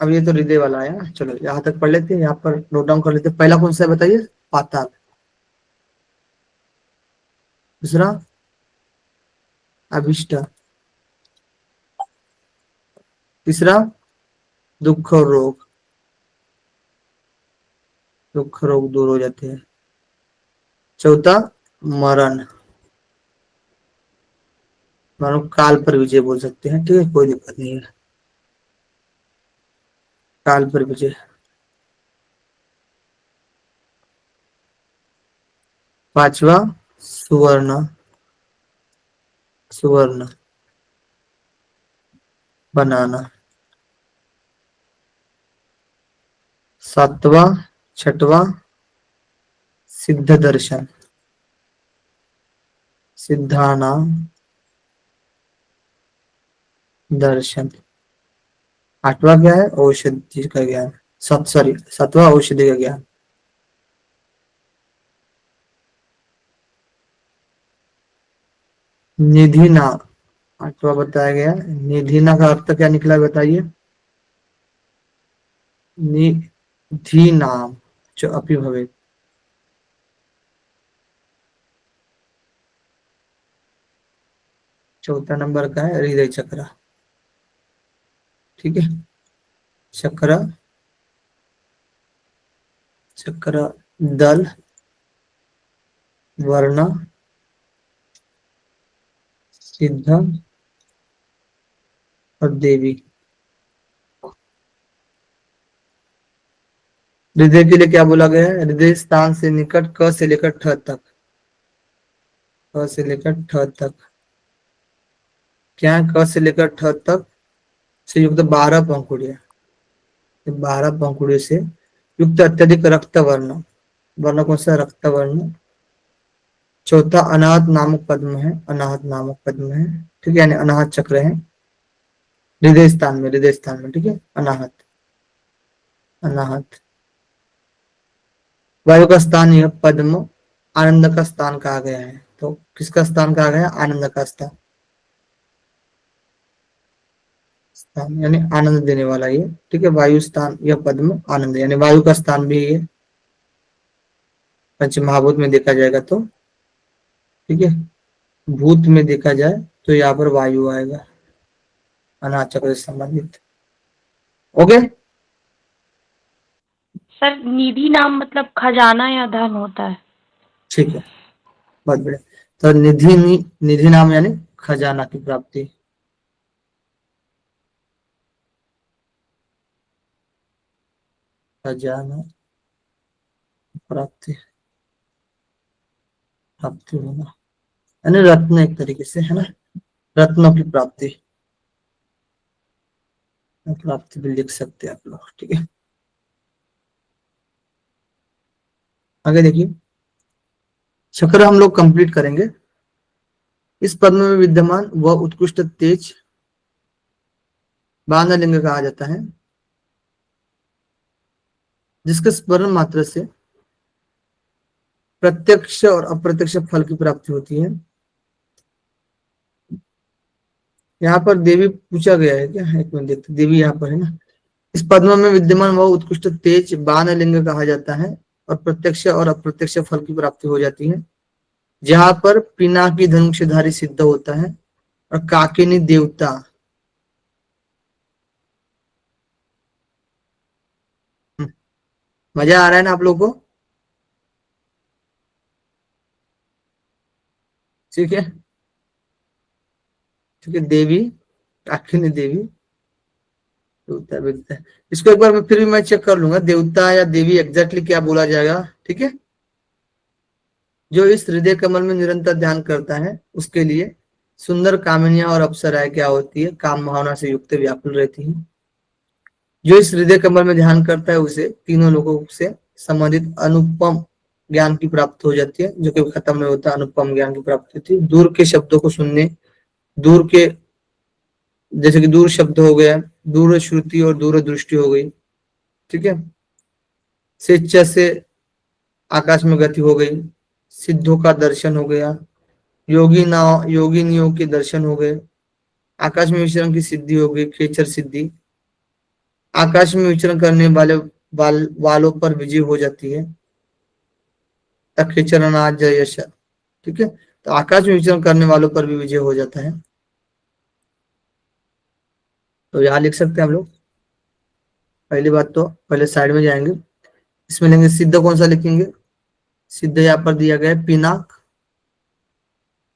अब ये तो हृदय वाला है ना, चलो यहाँ तक पढ़ लेते हैं, यहाँ पर नोट डाउन कर लेते हैं। पहला कौन सा है बताइए, पाताल। दूसरा अभिष्ट। तीसरा दुख और रोग, दुख रोग दूर हो जाते हैं। चौथा मरण, मानो काल पर विजय बोल सकते हैं, ठीक है, कोई दिक्कत नहीं है, काल पर विजय। पांचवा सुवर्ण, सुवर्ण बनाना। सातवां छठवां सिद्ध दर्शन, सिद्धानाम दर्शन। आठवां क्या है, औषधि का ज्ञान, सॉरी सातवां औषधि का ज्ञान। निधि नाम आठवां बताया गया, निधि ना का अर्थ क्या निकला बताइए, निधि नाम जो अपि भवे। चौथा नंबर का है हृदय चक्र, ठीक है। चक्र, चक्र दल, वर्ण, सिद्ध और देवी। हृदय के लिए क्या बोला गया है, हृदय स्थान से निकट क से लेकर ठ तक, क से लेकर ठ तक, क्या है, क से लेकर ठ तक से युक्त 12 पंखुड़ियां, 12 पंखुड़ियों से युक्त अत्यधिक रक्त वर्ण, वर्ण कौन सा, रक्त वर्ण। चौथा अनाहत नामक पद्म है, अनाहत नामक पद्म है, ठीक है, यानी अनाहत चक्र है हृदय स्थान में, हृदय स्थान में, ठीक है, अनाहत, अनाहत। वायु का स्थान यह पद्म आनंद का स्थान कहा गया है, तो किसका स्थान कहा गया, आनंद का स्थान, स्थान यानी आनंद देने वाला ये, ठीक है, वायु स्थान यह पद्म आनंद यानी वायु का स्थान भी ये, पंच महाभूत में देखा जाएगा तो, ठीक है, भूत में देखा जाए तो यहाँ पर वायु आएगा, अनाहत चक्र से संबंधित। ओके, सर निधि नाम मतलब खजाना या धन होता है। ठीक है, बहुत बढ़िया। तो निधि, निधि नाम यानी खजाना की प्राप्ति, खजाना प्राप्ति, प्राप्ति होना यानी रत्न, एक तरीके से है ना, रत्नों की प्राप्ति, प्राप्ति भी लिख सकते हैं आप लोग, ठीक है। आगे देखिए, चक्र हम लोग कंप्लीट करेंगे। इस पद्म में विद्यमान वह उत्कृष्ट तेज बाणलिंग कहा जाता है जिसके स्मरण मात्र से प्रत्यक्ष और अप्रत्यक्ष फल की प्राप्ति होती है। यहाँ पर देवी पूछा गया है क्या? एक मिनट देखते, देवी यहाँ पर है ना। इस पद्म में विद्यमान वह उत्कृष्ट तेज बाणलिंग कहा जाता है और प्रत्यक्ष और अप्रत्यक्ष फल की प्राप्ति हो जाती है। जहां पर पिनाकी धनुषधारी सिद्ध होता है और काकिनी देवता मजा आ रहा है ना आप लोगों को? ठीक है, ठीक है। देवी, काकिनी देवी, देवता व्यक्ति है। इसको एक बार मैं फिर भी मैं चेक कर लूंगा, देवता या देवी एग्जैक्टली क्या बोला जाएगा। ठीक है, जो इस हृदय कमल में निरंतर ध्यान करता है उसके लिए सुंदर कामिनियां और अप्सराएं क्या होती है? काम भावना से युक्त व्याकुल रहती है। जो इस हृदय कमल में ध्यान करता है उसे तीनों लोगों से संबंधित अनुपम ज्ञान की प्राप्ति हो जाती है, जो कि खत्म नहीं होता। अनुपम ज्ञान की प्राप्ति होती है। दूर के शब्दों को सुनने, दूर के, जैसे कि दूर शब्द हो गया, दूर श्रुति और दूर दृष्टि हो गई। ठीक है, स्वेच्छा से आकाश में गति हो गई, सिद्धों का दर्शन हो गया, योगिनियों के दर्शन हो गए, आकाश में विचरण की सिद्धि हो गई, खेचर सिद्धि, आकाश में विचरण करने वालों पर विजय हो जाती है, खेचरनाथ जयश। ठीक है, तो आकाश में विचरण करने वालों पर भी विजय हो जाता है। तो यहाँ लिख सकते हैं हम लोग। पहली बात तो पहले साइड में जाएंगे, इसमें लेंगे सिद्ध। कौन सा लिखेंगे? सिद्ध यहाँ पर दिया गया है पिनाक।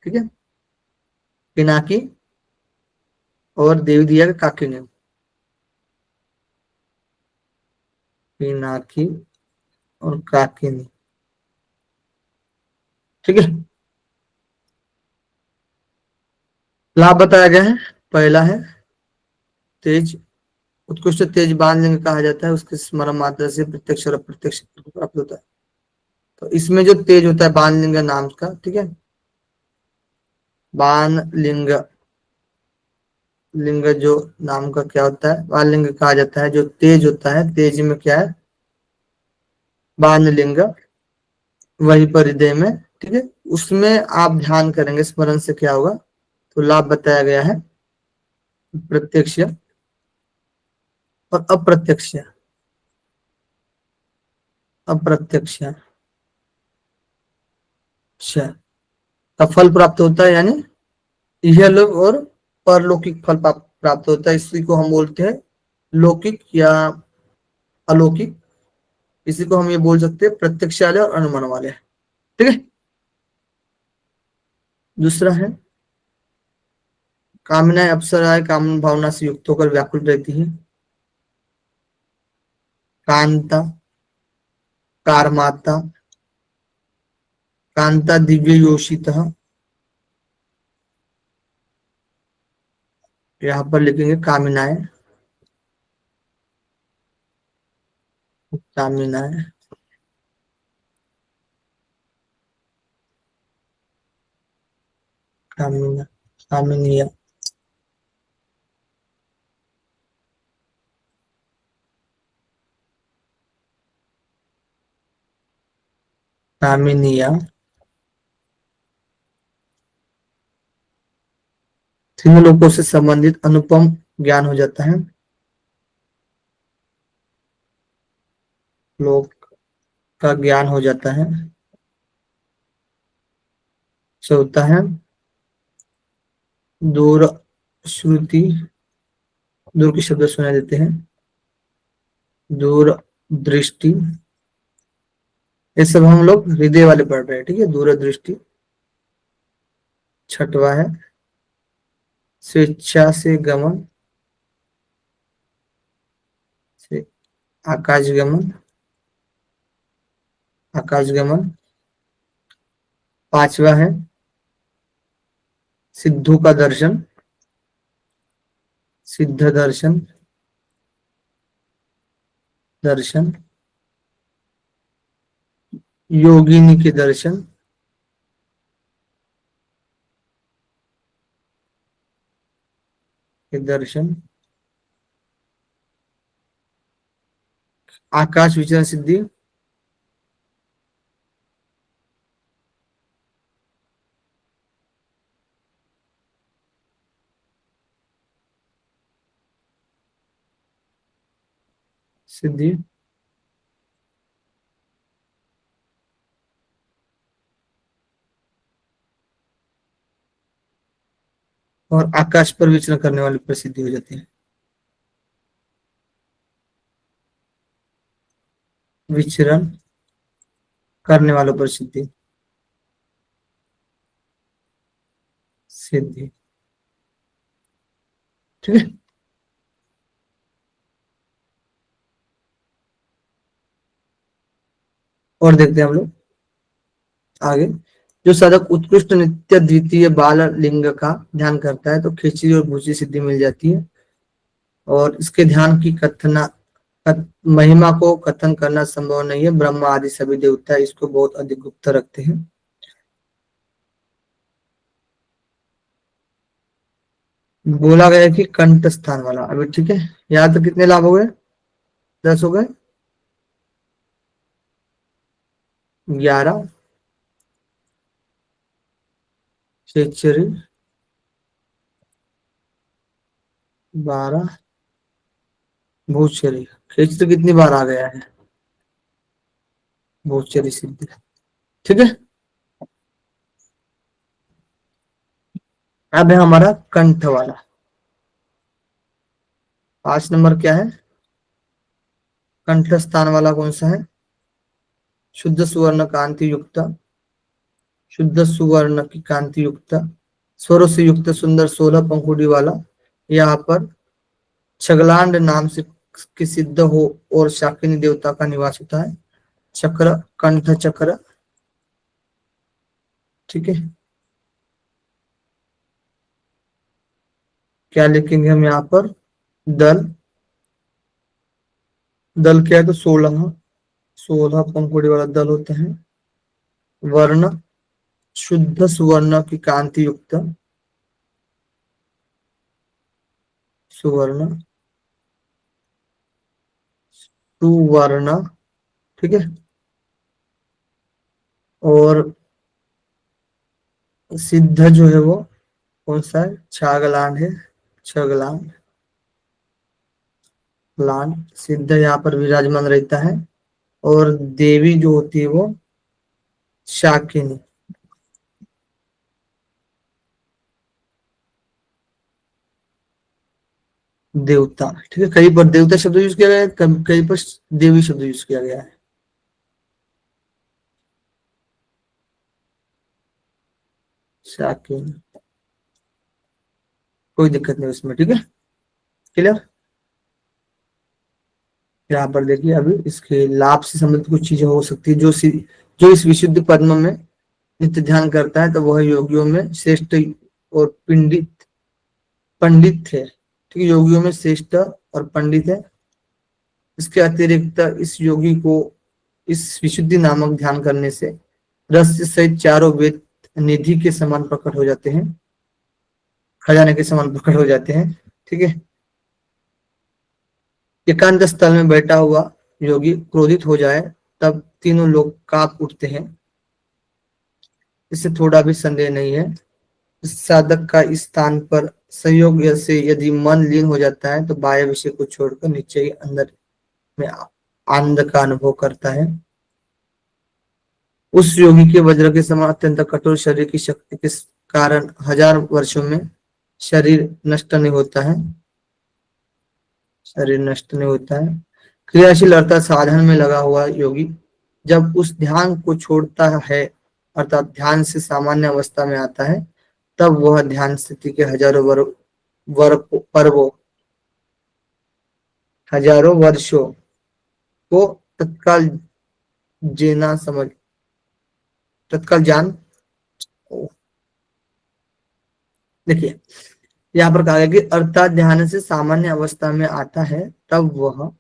ठीक है, पिनाकी, और देवी दिया गया काकिनी। पिनाकी और काकिनी। ठीक है, लाभ बताया गया है। पहला है तेज, उत्कृष्ट तेज बाणलिंग कहा जाता है, उसके स्मरण मात्र से प्रत्यक्ष और अप्रत्यक्ष प्राप्त होता है। तो इसमें जो तेज होता है बाणलिंग नाम का, ठीक है, बाणलिंग, लिंग जो नाम का क्या होता है, बाणलिंग कहा जाता है। जो तेज होता है, तेज में क्या है? बाणलिंग, वही पर हृदय में। ठीक है, उसमें आप ध्यान करेंगे, स्मरण से क्या होगा? तो लाभ बताया गया है प्रत्यक्ष और अप्रत्यक्ष। अप्रत्यक्ष अच्छा, का फल प्राप्त होता है, यानी यह लोक और परलौकिक फल प्राप्त होता है। इसी को हम बोलते हैं लौकिक या अलौकिक। इसी को हम ये बोल सकते हैं प्रत्यक्ष वाले और अनुमान वाले। ठीक है, दूसरा है कामनाएं अप्सराएं काम भावना से युक्त होकर व्याकुल रहती है। कांता, कारमाता, कांता दिव्य योषितः। यहाँ पर लिखेंगे कामिनाएं, कामिनाएं, कामिना, कामिनिया, कामिनिया, तीनों लोगों से संबंधित अनुपम ज्ञान हो जाता है। लोक का ज्ञान हो जाता है। चौथा है दूर श्रुति, दूर के शब्द सुनाई देते हैं। दूर दृष्टि, ये सब हम लोग हृदय वाले पढ़ रहे हैं। ठीक है, दूर दृष्टि। छठवा है स्वेच्छा से गमन, से आकाश गमन, आकाश गमन। पांचवा है सिद्धों का दर्शन, सिद्ध दर्शन, दर्शन। योगिनी के दर्शन, के दर्शन, आकाश विचरण सिद्धि, सिद्धि, और आकाश पर विचरण करने वाली प्रसिद्धि हो जाती है। विचरण करने वालों पर सिद्धि, सिद्धि। ठीक है, और देखते हैं हम लोग आगे। जो साधक उत्कृष्ट नित्य द्वितीय बाल लिंग का ध्यान करता है तो खिचड़ी और भूची सिद्धि मिल जाती है। और इसके ध्यान की महिमा को कथन करना संभव नहीं है। ब्रह्मा आदि सभी देवता इसको बहुत अधिक गुप्त रखते हैं। बोला गया है कि कंठ स्थान वाला। अभी ठीक है, यहाँ तो कितने लाभ हो गए? 10 हो गए, 11 खिचड़ी, 12 भूचरी। खिचड़ी कितनी बार आ गया है? भूचरी सिद्धि। ठीक है, अब है हमारा कंठ वाला। 5 नंबर क्या है? कंठ स्थान वाला कौन सा है? शुद्ध सुवर्ण कांति युक्त, शुद्ध सुवर्ण की कांति युक्त, स्वरों से युक्त सुंदर 16 पंखुड़ी वाला। यहाँ पर छगलांड नाम से की सिद्ध हो और शाकिनी देवता का निवास होता है। चक्र, कंठ चक्र। ठीक है, क्या लिखेंगे हम यहाँ पर? दल, दल क्या है? तो 16 पंखुड़ी वाला दल होता है। वर्ण, शुद्ध सुवर्ण की कांति युक्त सुवर्ण, सुवर्ण। ठीक है, और सिद्ध जो है वो कौन सा है? छागलांड है। छगलांड, लांड सिद्ध यहाँ पर विराजमान रहता है। और देवी जो होती है वो शाकिनी देवता। ठीक है, कहीं पर देवता शब्द यूज किया गया है, कहीं पर देवी शब्द यूज किया गया है। शाकिनी, कोई दिक्कत नहीं उसमें। ठीक है, क्लियर। यहाँ पर देखिए, अभी इसके लाभ से संबंधित कुछ चीजें हो सकती है। जो इस विशुद्ध पद्म में नित्य ध्यान करता है तो वह योगियों में श्रेष्ठ और पंडित है। ठीक है, योगियों में श्रेष्ठ और पंडित है। इसके अतिरिक्त इस योगी को इस विशुद्धि नामक ध्यान करने से रस सहित चारों वेद निधि के समान प्रकट हो जाते हैं, खजाने के समान प्रकट हो जाते हैं। ठीक है, एकांत स्थल में बैठा हुआ योगी क्रोधित हो जाए तब तीनों लोग कांप उठते हैं, इससे थोड़ा भी संदेह नहीं है। इस साधक का इस स्थान पर संयोग से यदि मन लीन हो जाता है तो बाह्य विषय को छोड़कर नीचे ही अंदर में आनंद का अनुभव करता है। उस योगी के वज्र के समान अत्यंत कठोर शरीर की शक्ति के कारण 1000 वर्षों में शरीर नष्ट नहीं होता है। शरीर नष्ट नहीं होता है। क्रियाशील अर्थात साधन में लगा हुआ योगी जब उस ध्यान को छोड़ता है अर्थात ध्यान से सामान्य अवस्था में आता है तब वह ध्यान स्थिति के हजारों वर्षों को तत्काल जान। देखिए, यहाँ पर कहा गया कि अर्थात ध्यान से सामान्य अवस्था में आता है तब वह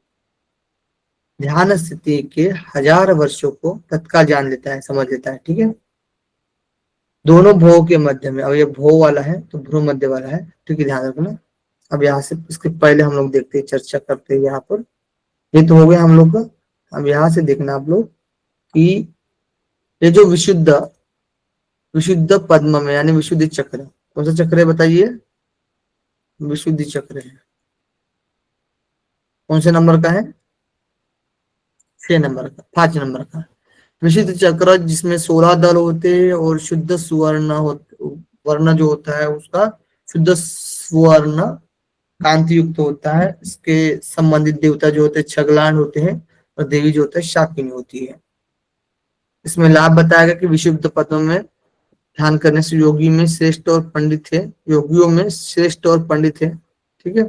ध्यान स्थिति के 1000 वर्षों को तत्काल जान लेता है, समझ लेता है। ठीक है, दोनों भोग के मध्य में। अब ये भोग वाला है तो भ्रू मध्य वाला है। ठीक है, ध्यान रखना। अब यहाँ से इसके पहले हम लोग देखते हैं, चर्चा करते हैं यहाँ पर। ये तो हो गया हम लोग का। अब यहाँ से देखना आप लोग कि ये जो विशुद्ध विशुद्ध पद्म में यानी विशुद्धि चक्र, कौन सा चक्र है बताइए? विशुद्धि चक्र है। कौन से नंबर का है? 6 नंबर का, 5 नंबर का विशुद्ध चक्र, जिसमें 16 दल होते हैं और शुद्ध सुवर्ण वर्ण जो होता है उसका शुद्ध सुवर्ण कांति युक्त होता है। इसके संबंधित देवता जो होते हैं छगलान होते हैं और देवी जो होते हैं शाकिनी होती है। इसमें लाभ बताया गया कि विशुद्ध पद्म में ध्यान करने से योगी में श्रेष्ठ और पंडित है, योगियों में श्रेष्ठ और पंडित है। ठीक है,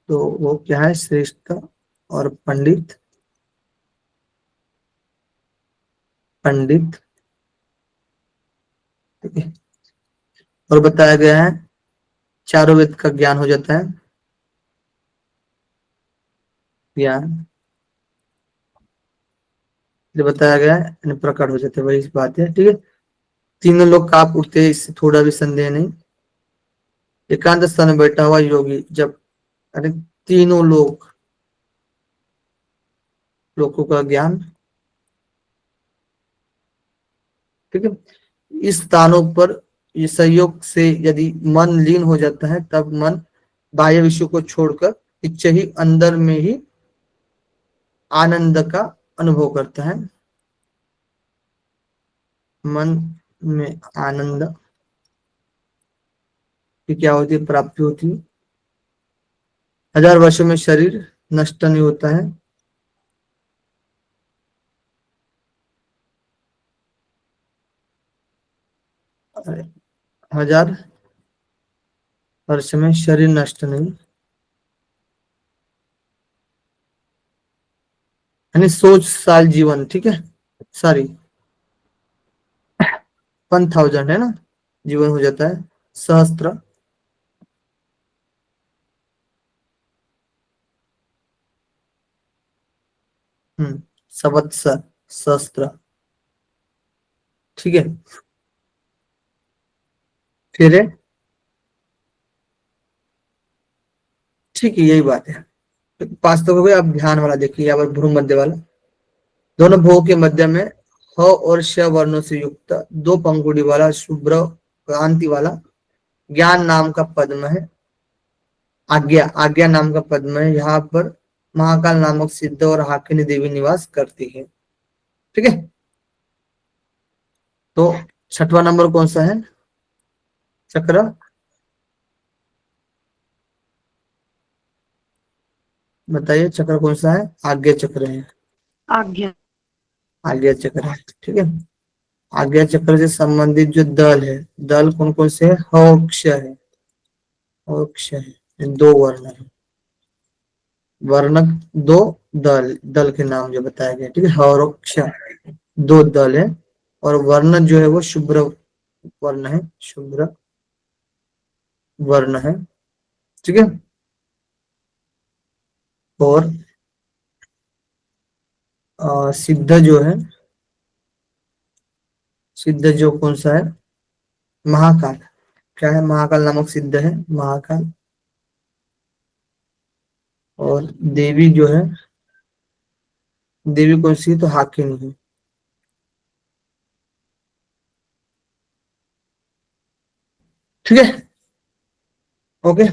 तो वो क्या है? श्रेष्ठ और पंडित, पंडित। ठीक है, और बताया गया है चारों वेद का ज्ञान हो जाता है, ज्ञान जो बताया गया है यानी प्रकट हो जाते हैं, वही बात है। ठीक है, तीनों लोग कांप उठते हैं, इससे थोड़ा भी संदेह नहीं। एकांत स्थान में बैठा हुआ योगी जब, अरे तीनों लोगों का ज्ञान। ठीक है, इस स्थानों पर ये सहयोग से यदि मन लीन हो जाता है तब मन बाह्य विषयों को छोड़कर इच्छा ही अंदर में ही आनंद का अनुभव करता है। मन में आनंद की क्या होती है? प्राप्ति होती है। 1000 वर्षों में शरीर नष्ट नहीं होता है। अरे, 1000 वर्ष में शरीर नष्ट नहीं, यानी 100 साल जीवन। ठीक है, सॉरी 1000 है ना, जीवन हो जाता है सहस्त्र। संवत्सर, सहस्त्र। ठीक है, फिर है, ठीक है, यही बात है। पांच तक हो गए। अब ध्यान वाला देखिए, यहाँ पर भ्रू मध्य वाला, दोनों भ्रुओं के मध्य में ह और श वर्णों से युक्त 2 पंखुड़ी वाला शुभ्र कांति वाला ज्ञान नाम का पद्म है। आज्ञा, आज्ञा नाम का पद्म है। यहाँ पर महाकाल नामक सिद्ध और हाकिनी देवी निवास करती है। ठीक है, तो 6वां नंबर कौन सा है? चक्र, बताइए चक्र कौन सा है? आज्ञा चक्र है, आज्ञा। आज्ञा चक्र है। ठीक है, आज्ञा चक्र से संबंधित जो दल है, दल कौन कौन से है? ह, क्ष है, ह, क्ष है, 2 वर्ण है। वर्णक 2, दल, दल के नाम जो बताया गया। ठीक है, ह और क्ष 2 दल है, और वर्ण जो है वो शुभ्र वर्ण है, शुभ्र वर्ण है। ठीक है, और सिद्ध जो है, सिद्ध जो कौन सा है? महाकाल। क्या है? महाकाल नामक सिद्ध है, महाकाल। और देवी जो है, देवी कौन सी है? तो हाकिनी है। ठीक है, ओके।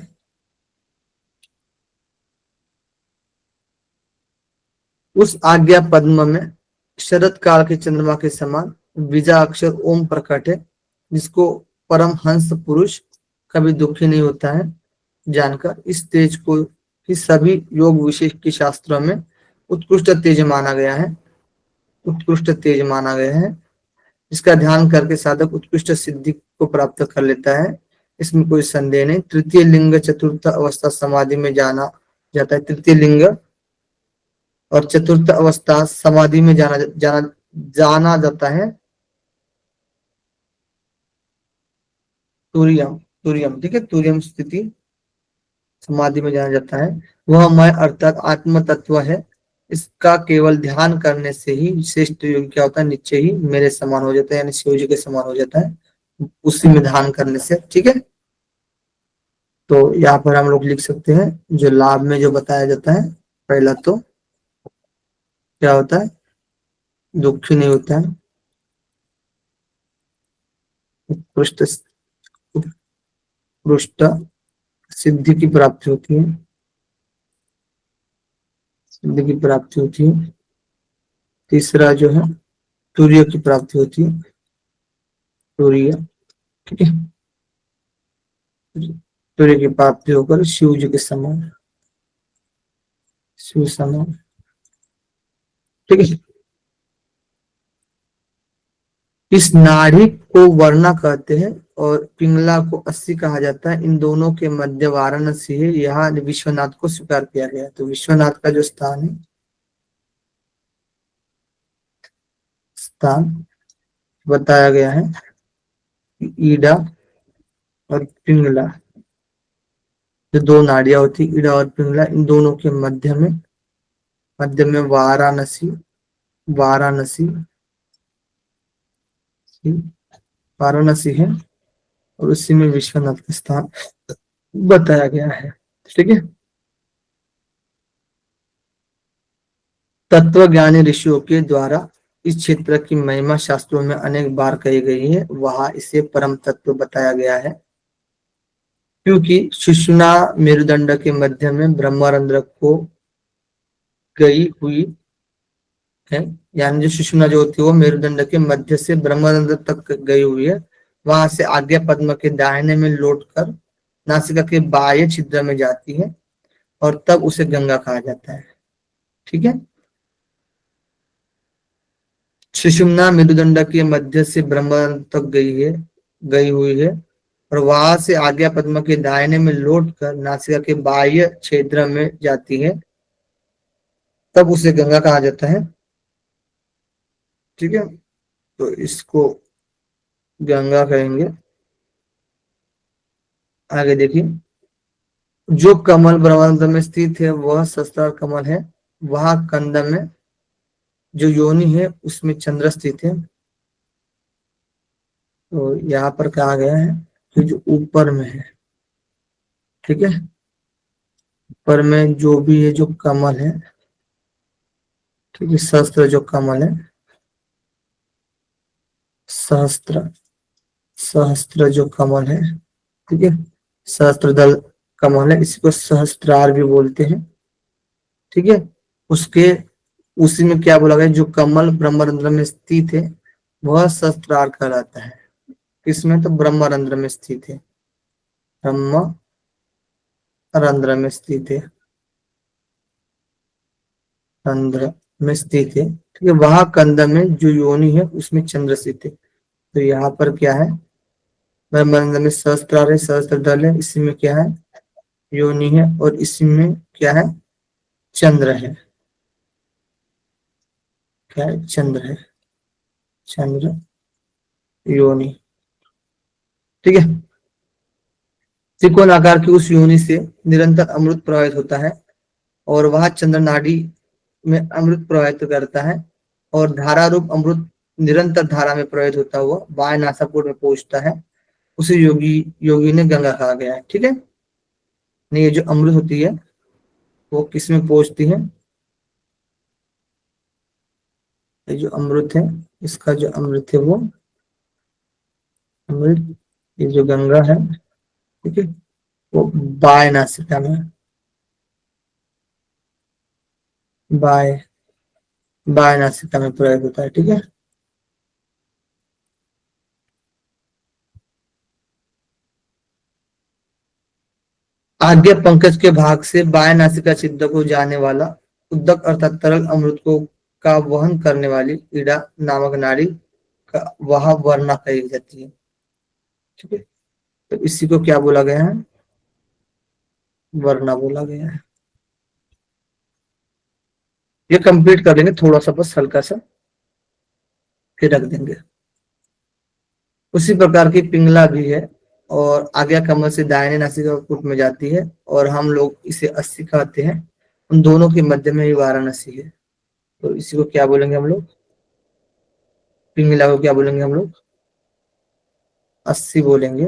उस आज्ञा पद्म में शरद काल के चंद्रमा के समान बीजा अक्षर ओम प्रकट है, जिसको परम हंस पुरुष कभी दुखी नहीं होता है जानकर। इस तेज को ही सभी योग विशेष के शास्त्रों में उत्कृष्ट तेज माना गया है, उत्कृष्ट तेज माना गया है। इसका ध्यान करके साधक उत्कृष्ट सिद्धि को प्राप्त कर लेता है, इसमें कोई संदेह नहीं। तृतीय लिंग चतुर्थ अवस्था समाधि में जाना जाता है। तृतीय लिंग और चतुर्थ अवस्था समाधि में जाना जाता है। तुरियम, तुरियम, ठीक है, तुरियम स्थिति समाधि में जाना जाता है। वह मैं अर्थात आत्म तत्व है। इसका केवल ध्यान करने से ही श्रेष्ठ योग क्या होता है? निश्चय ही मेरे समान हो जाता है, यानी शिव जी के समान हो जाता है उसी में ध्यान करने से। ठीक है, तो यहाँ पर हम लोग लिख सकते हैं जो लाभ में जो बताया जाता है, पहला तो क्या होता है, दुखी नहीं होता है, उत्कृष्ट उत्कृष्ट सिद्धि की प्राप्ति होती है, सिद्धि की प्राप्ति होती है। तीसरा जो है तुर्य की प्राप्ति होती है, तुर्य, ठीक है, तुर्य की प्राप्ति होकर शिव जी के समान, शिव समान, ठीक है। इस नाड़ी को वर्णा कहते हैं और पिंगला को अस्सी कहा जाता है। इन दोनों के मध्य वाराणसी है, यहाँ विश्वनाथ को स्वीकार किया गया। तो विश्वनाथ का जो स्थान है, स्थान बताया गया है, ईडा और पिंगला, जो दो नाड़ियां होती, ईडा और पिंगला, इन दोनों के मध्य में वाराणसी, वाराणसी, वाराणसी है और उसी में विश्वनाथ का स्थान बताया गया है, ठीक है। तत्वज्ञानी ऋषियों के द्वारा इस क्षेत्र की महिमा शास्त्रों में अनेक बार कही गई है। वहां इसे परम तत्व बताया गया है, क्योंकि सुषुम्ना मेरुदंड के मध्य में ब्रह्मरंध्र को गई हुई है, यानी जो सुषुम्ना जो होती है वो मेरुदंड के मध्य से ब्रह्मरंध्र तक गई हुई है। वहां से आज्ञा पद्म के दाहिने में लौटकर नासिका के बाह्य छिद्र में जाती है और तब उसे गंगा कहा जाता है, ठीक है। सुषुम्ना मेरुदंड के मध्य से ब्रह्मरंध्र तक गई हुई है और वहां से आज्ञा पद्म के दाहिने में लौटकर नासिका के बाह्य छिद्र में जाती है, तब उसे गंगा कहा जाता है, ठीक है। तो इसको गंगा कहेंगे। आगे देखिए, जो कमल ब्रह्मांड में स्थित है वह सहस्त्रार कमल है। वह कंद में जो योनि है उसमें चंद्र स्थित है। तो यहाँ पर कहा गया है कि जो ऊपर में है, ठीक है, ऊपर में जो भी है जो कमल है, ठीक है, सहस्त्र जो कमल है, सहस्त्र, सहस्त्र जो कमल है, ठीक है, सहस्त्र दल कमल है, इसको सहस्त्रार भी बोलते हैं, ठीक है। उसके उसी में क्या बोला गया, जो कमल ब्रह्मरंध्र में स्थित है वह सहस्त्रार कहलाता है। किसमें, तो ब्रह्मरंध्र में स्थित है, ब्रह्मरंध्र में स्थित है, रंध्र में स्थित है, ठीक है। वहां कंद में जो योनि है उसमें चंद्र स्थित है। तो यहाँ पर क्या है, ब्रह्मरंध्र में सहस्त्रार है, सहस्त्र दल है, इसी में क्या है, योनि है, और इसी में क्या है, चंद्र है, क्या है, चंद्र है, चंद्र योनि, ठीक है। त्रिकोण आकार की उस योनि से निरंतर अमृत प्रवाहित होता है और वह चंद्र नाड़ी में अमृत प्रवाहित करता है और धारा रूप अमृत निरंतर धारा में प्रवाहित होता हुआ बाएं नासापुर में पहुंचता है। उसे योगी ने गंगा कहा गया है, ठीक है। नहीं, ये जो अमृत होती है वो किस में पहुंचती है, ये जो अमृत है, इसका जो अमृत है वो अमृत, ये जो गंगा है, ठीक है, वो बाएं नासिका में, बाएं बाएं नासिका में प्रयोग होता है, ठीक है। आज्ञा पंकज के भाग से बाएं नासिका छिद्र को जाने वाला उद्दक अर्थात तरल अमृत को का वहन करने वाली ईड़ा नामक नाड़ी का वह वर्णा कही जाती है, ठीक है। तो इसी को क्या बोला गया है, वर्णा बोला गया है। ये कंप्लीट कर लेंगे थोड़ा सा, बस हल्का सा, फिर रख देंगे। उसी प्रकार की पिंगला भी है और आज्ञा कमल से दाहिने नासिका कूट में जाती है और हम लोग इसे अस्सी कहते हैं। उन दोनों के मध्य में ही वाराणसी है। तो इसी को क्या बोलेंगे हम लोग, पिंगला को क्या बोलेंगे हम लोग, अस्सी बोलेंगे,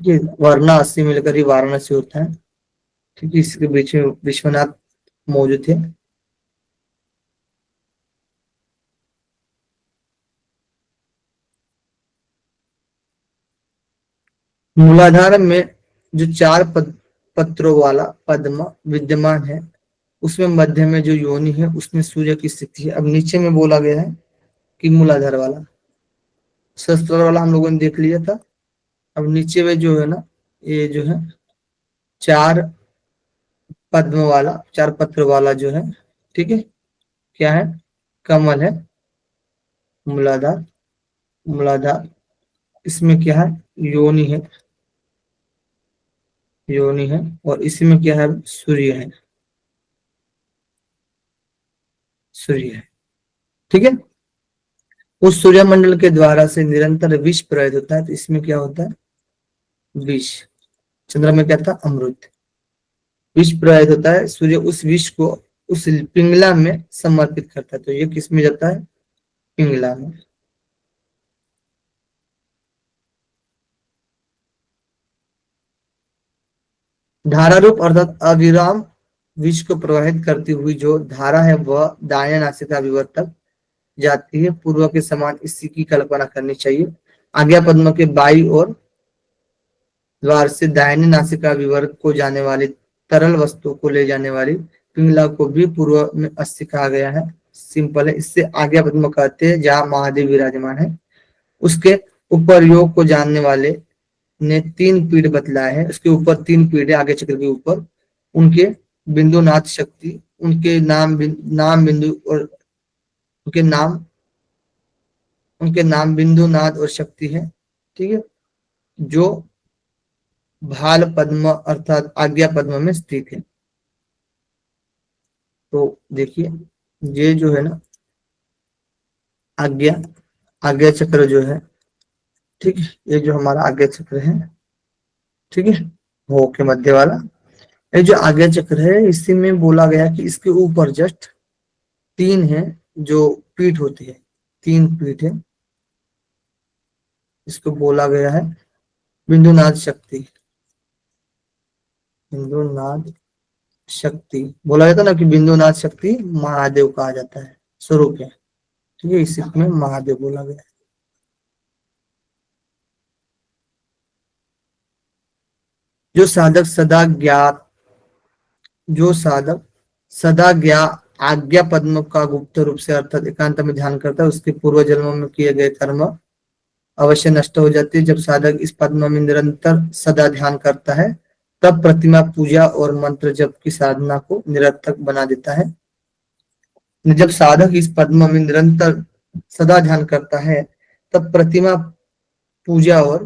ठीक है, वरना 80 मिलकर ही वाराणसी होता है। ठीक है, इसके बीच में विश्वनाथ मौजूद थे। मूलाधार में जो चार पत्रों वाला पद्म विद्यमान है, उसमें मध्य में जो योनि है उसमें सूर्य की स्थिति है। अब नीचे में बोला गया है कि मूलाधार वाला, सहस्त्र वाला हम लोगों ने देख लिया था। अब नीचे में जो है ना, ये जो है चार पद्म वाला, चार पत्र वाला जो है, ठीक है, क्या है, कमल है, मूलाधार। मूलाधार, इसमें क्या है, योनि है, योनि है, और इसमें क्या है, सूर्य है, सूर्य है। ठीक है, उस सूर्यमंडल के द्वारा से निरंतर विष प्रवाहित होता है, तो इसमें क्या होता है, विष। चंद्रमा में क्या था, अमृत। विष प्रवाहित होता है, सूर्य उस विष को उस पिंगला में समर्पित करता है, तो ये किस में जाता है, पिंगला में। धारा रूप अर्थात अविराम विष को प्रवाहित करती हुई जो धारा है वह दाहिने नासिका विवर तक जाती है। पूर्व के समान इसी की कल्पना करनी चाहिए। आज्ञा पद्म के बाई और द्वार से दाहिने नासिका विवर को जाने वाली तरल वस्तु को ले जाने वाली पिंगला को भी पूर्व में अस्थि कहा गया है। सिंपल है, इससे आज्ञा पद्म कहते हैं जहां महादेव विराजमान है। उसके ऊपर योग को जानने वाले ने 3 पीठ बतलाए हैं। उसके ऊपर 3 पीठ है, आगे चक्र के ऊपर। उनके बिंदुनाथ शक्ति, उनके नाम बिंदु और उनके नाम बिंदुनाथ और शक्ति है। ठीक है, जो भाल पद्म अर्थात आज्ञा पद्म में स्थित है। तो देखिए, ये जो है ना आज्ञा आज्ञा चक्र जो है, ठीक है, ये जो हमारा आज्ञा चक्र है, ठीक है, वो के मध्य वाला, ये जो आज्ञा चक्र है, इसी में बोला गया कि इसके ऊपर जस्ट 3 है जो पीठ होती है, 3 पीठ है। इसको बोला गया है बिंदुनाथ शक्ति। बिंदुनाथ शक्ति बोला जाता है ना कि बिंदुनाथ शक्ति महादेव कहा जाता है, स्वरूप है। ठीक है, इसी में महादेव बोला गया है। जो साधक सदा ज्ञा आज्ञा पद्म का गुप्त रूप से अर्थात एकांत में ध्यान करता है, उसके पूर्व जन्मों में किए गए कर्म अवश्य नष्ट हो जाती है। जब साधक इस पद्म में निरंतर सदा ध्यान करता है, तब प्रतिमा पूजा और मंत्र जप की साधना को निरर्थक बना देता है। जब साधक इस पद्म में निरंतर सदा ध्यान करता है, तब प्रतिमा पूजा और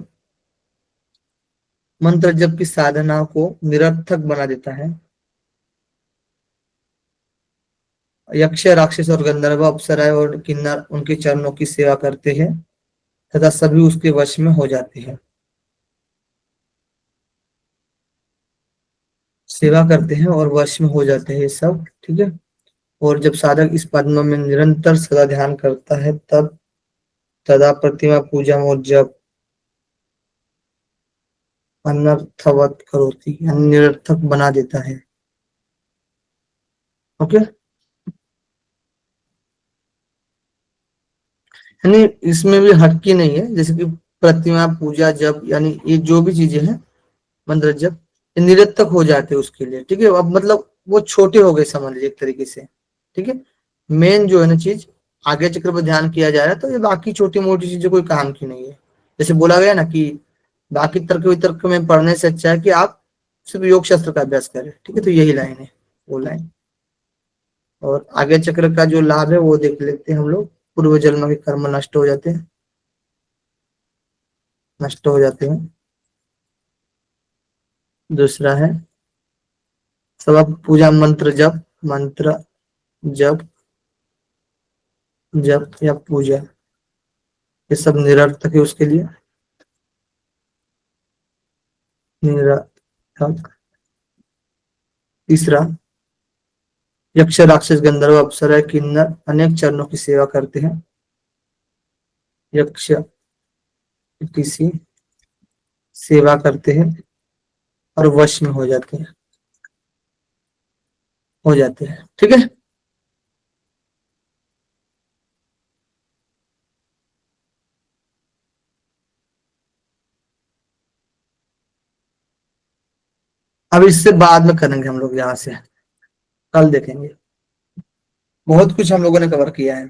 मंत्र जप की साधना को निरर्थक बना देता है। यक्ष, राक्षस और गंधर्व, अप्सराएं और किन्नर उनके चरणों की सेवा करते हैं तथा सभी उसके वश में हो जाते हैं, सेवा करते हैं और वश में हो जाते हैं सब। ठीक है, और जब साधक इस पद्म में निरंतर सदा ध्यान करता है, तब तदा प्रतिमा पूजा और जप अनर्थवत करोति, यानी निरर्थक बना देता है। ओके, यानी इसमें भी हटकी नहीं है, जैसे कि प्रतिमा पूजा जप, यानी ये जो भी चीजें हैं, मंत्र जप, ये निरर्थक हो जाते हैं उसके लिए। ठीक है, अब मतलब वो छोटे हो गए समझ लीजिए एक तरीके से। ठीक है, मेन जो है ना चीज, आगे चक्र पर ध्यान किया जा रहा है, तो ये बाकी छोटी मोटी चीजें कोई काम की नहीं है। जैसे बोला गया ना कि बाकी तर्क वितर्क में पढ़ने से अच्छा है कि आप सिर्फ योग शास्त्र का अभ्यास करें। ठीक है, तो यही लाइन है, वो लाइन। और आगे चक्र का जो लाभ है वो देख लेते हैं हम लोग। पूर्व जन्म के कर्म नष्ट हो जाते हैं, नष्ट हो जाते हैं। दूसरा है सब पूजा मंत्र जप, मंत्र जप, जप या पूजा, ये सब निरर्थक है उसके लिए, निरर्थक। तीसरा, यक्ष, राक्षस, गंधर्व, अप्सरा, किन्नर अनेक चरणों की सेवा करते हैं। यक्ष किसी सेवा करते हैं और वश में हो जाते हैं, ठीक है। अब इससे बाद में करेंगे हम लोग, यहाँ से कल देखेंगे। बहुत कुछ हम लोगों ने कवर किया है,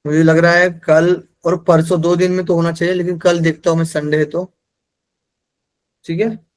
मुझे लग रहा है कल और परसों 2 दिन में तो होना चाहिए, लेकिन कल देखता हूँ मैं, संडे है तो, ठीक है।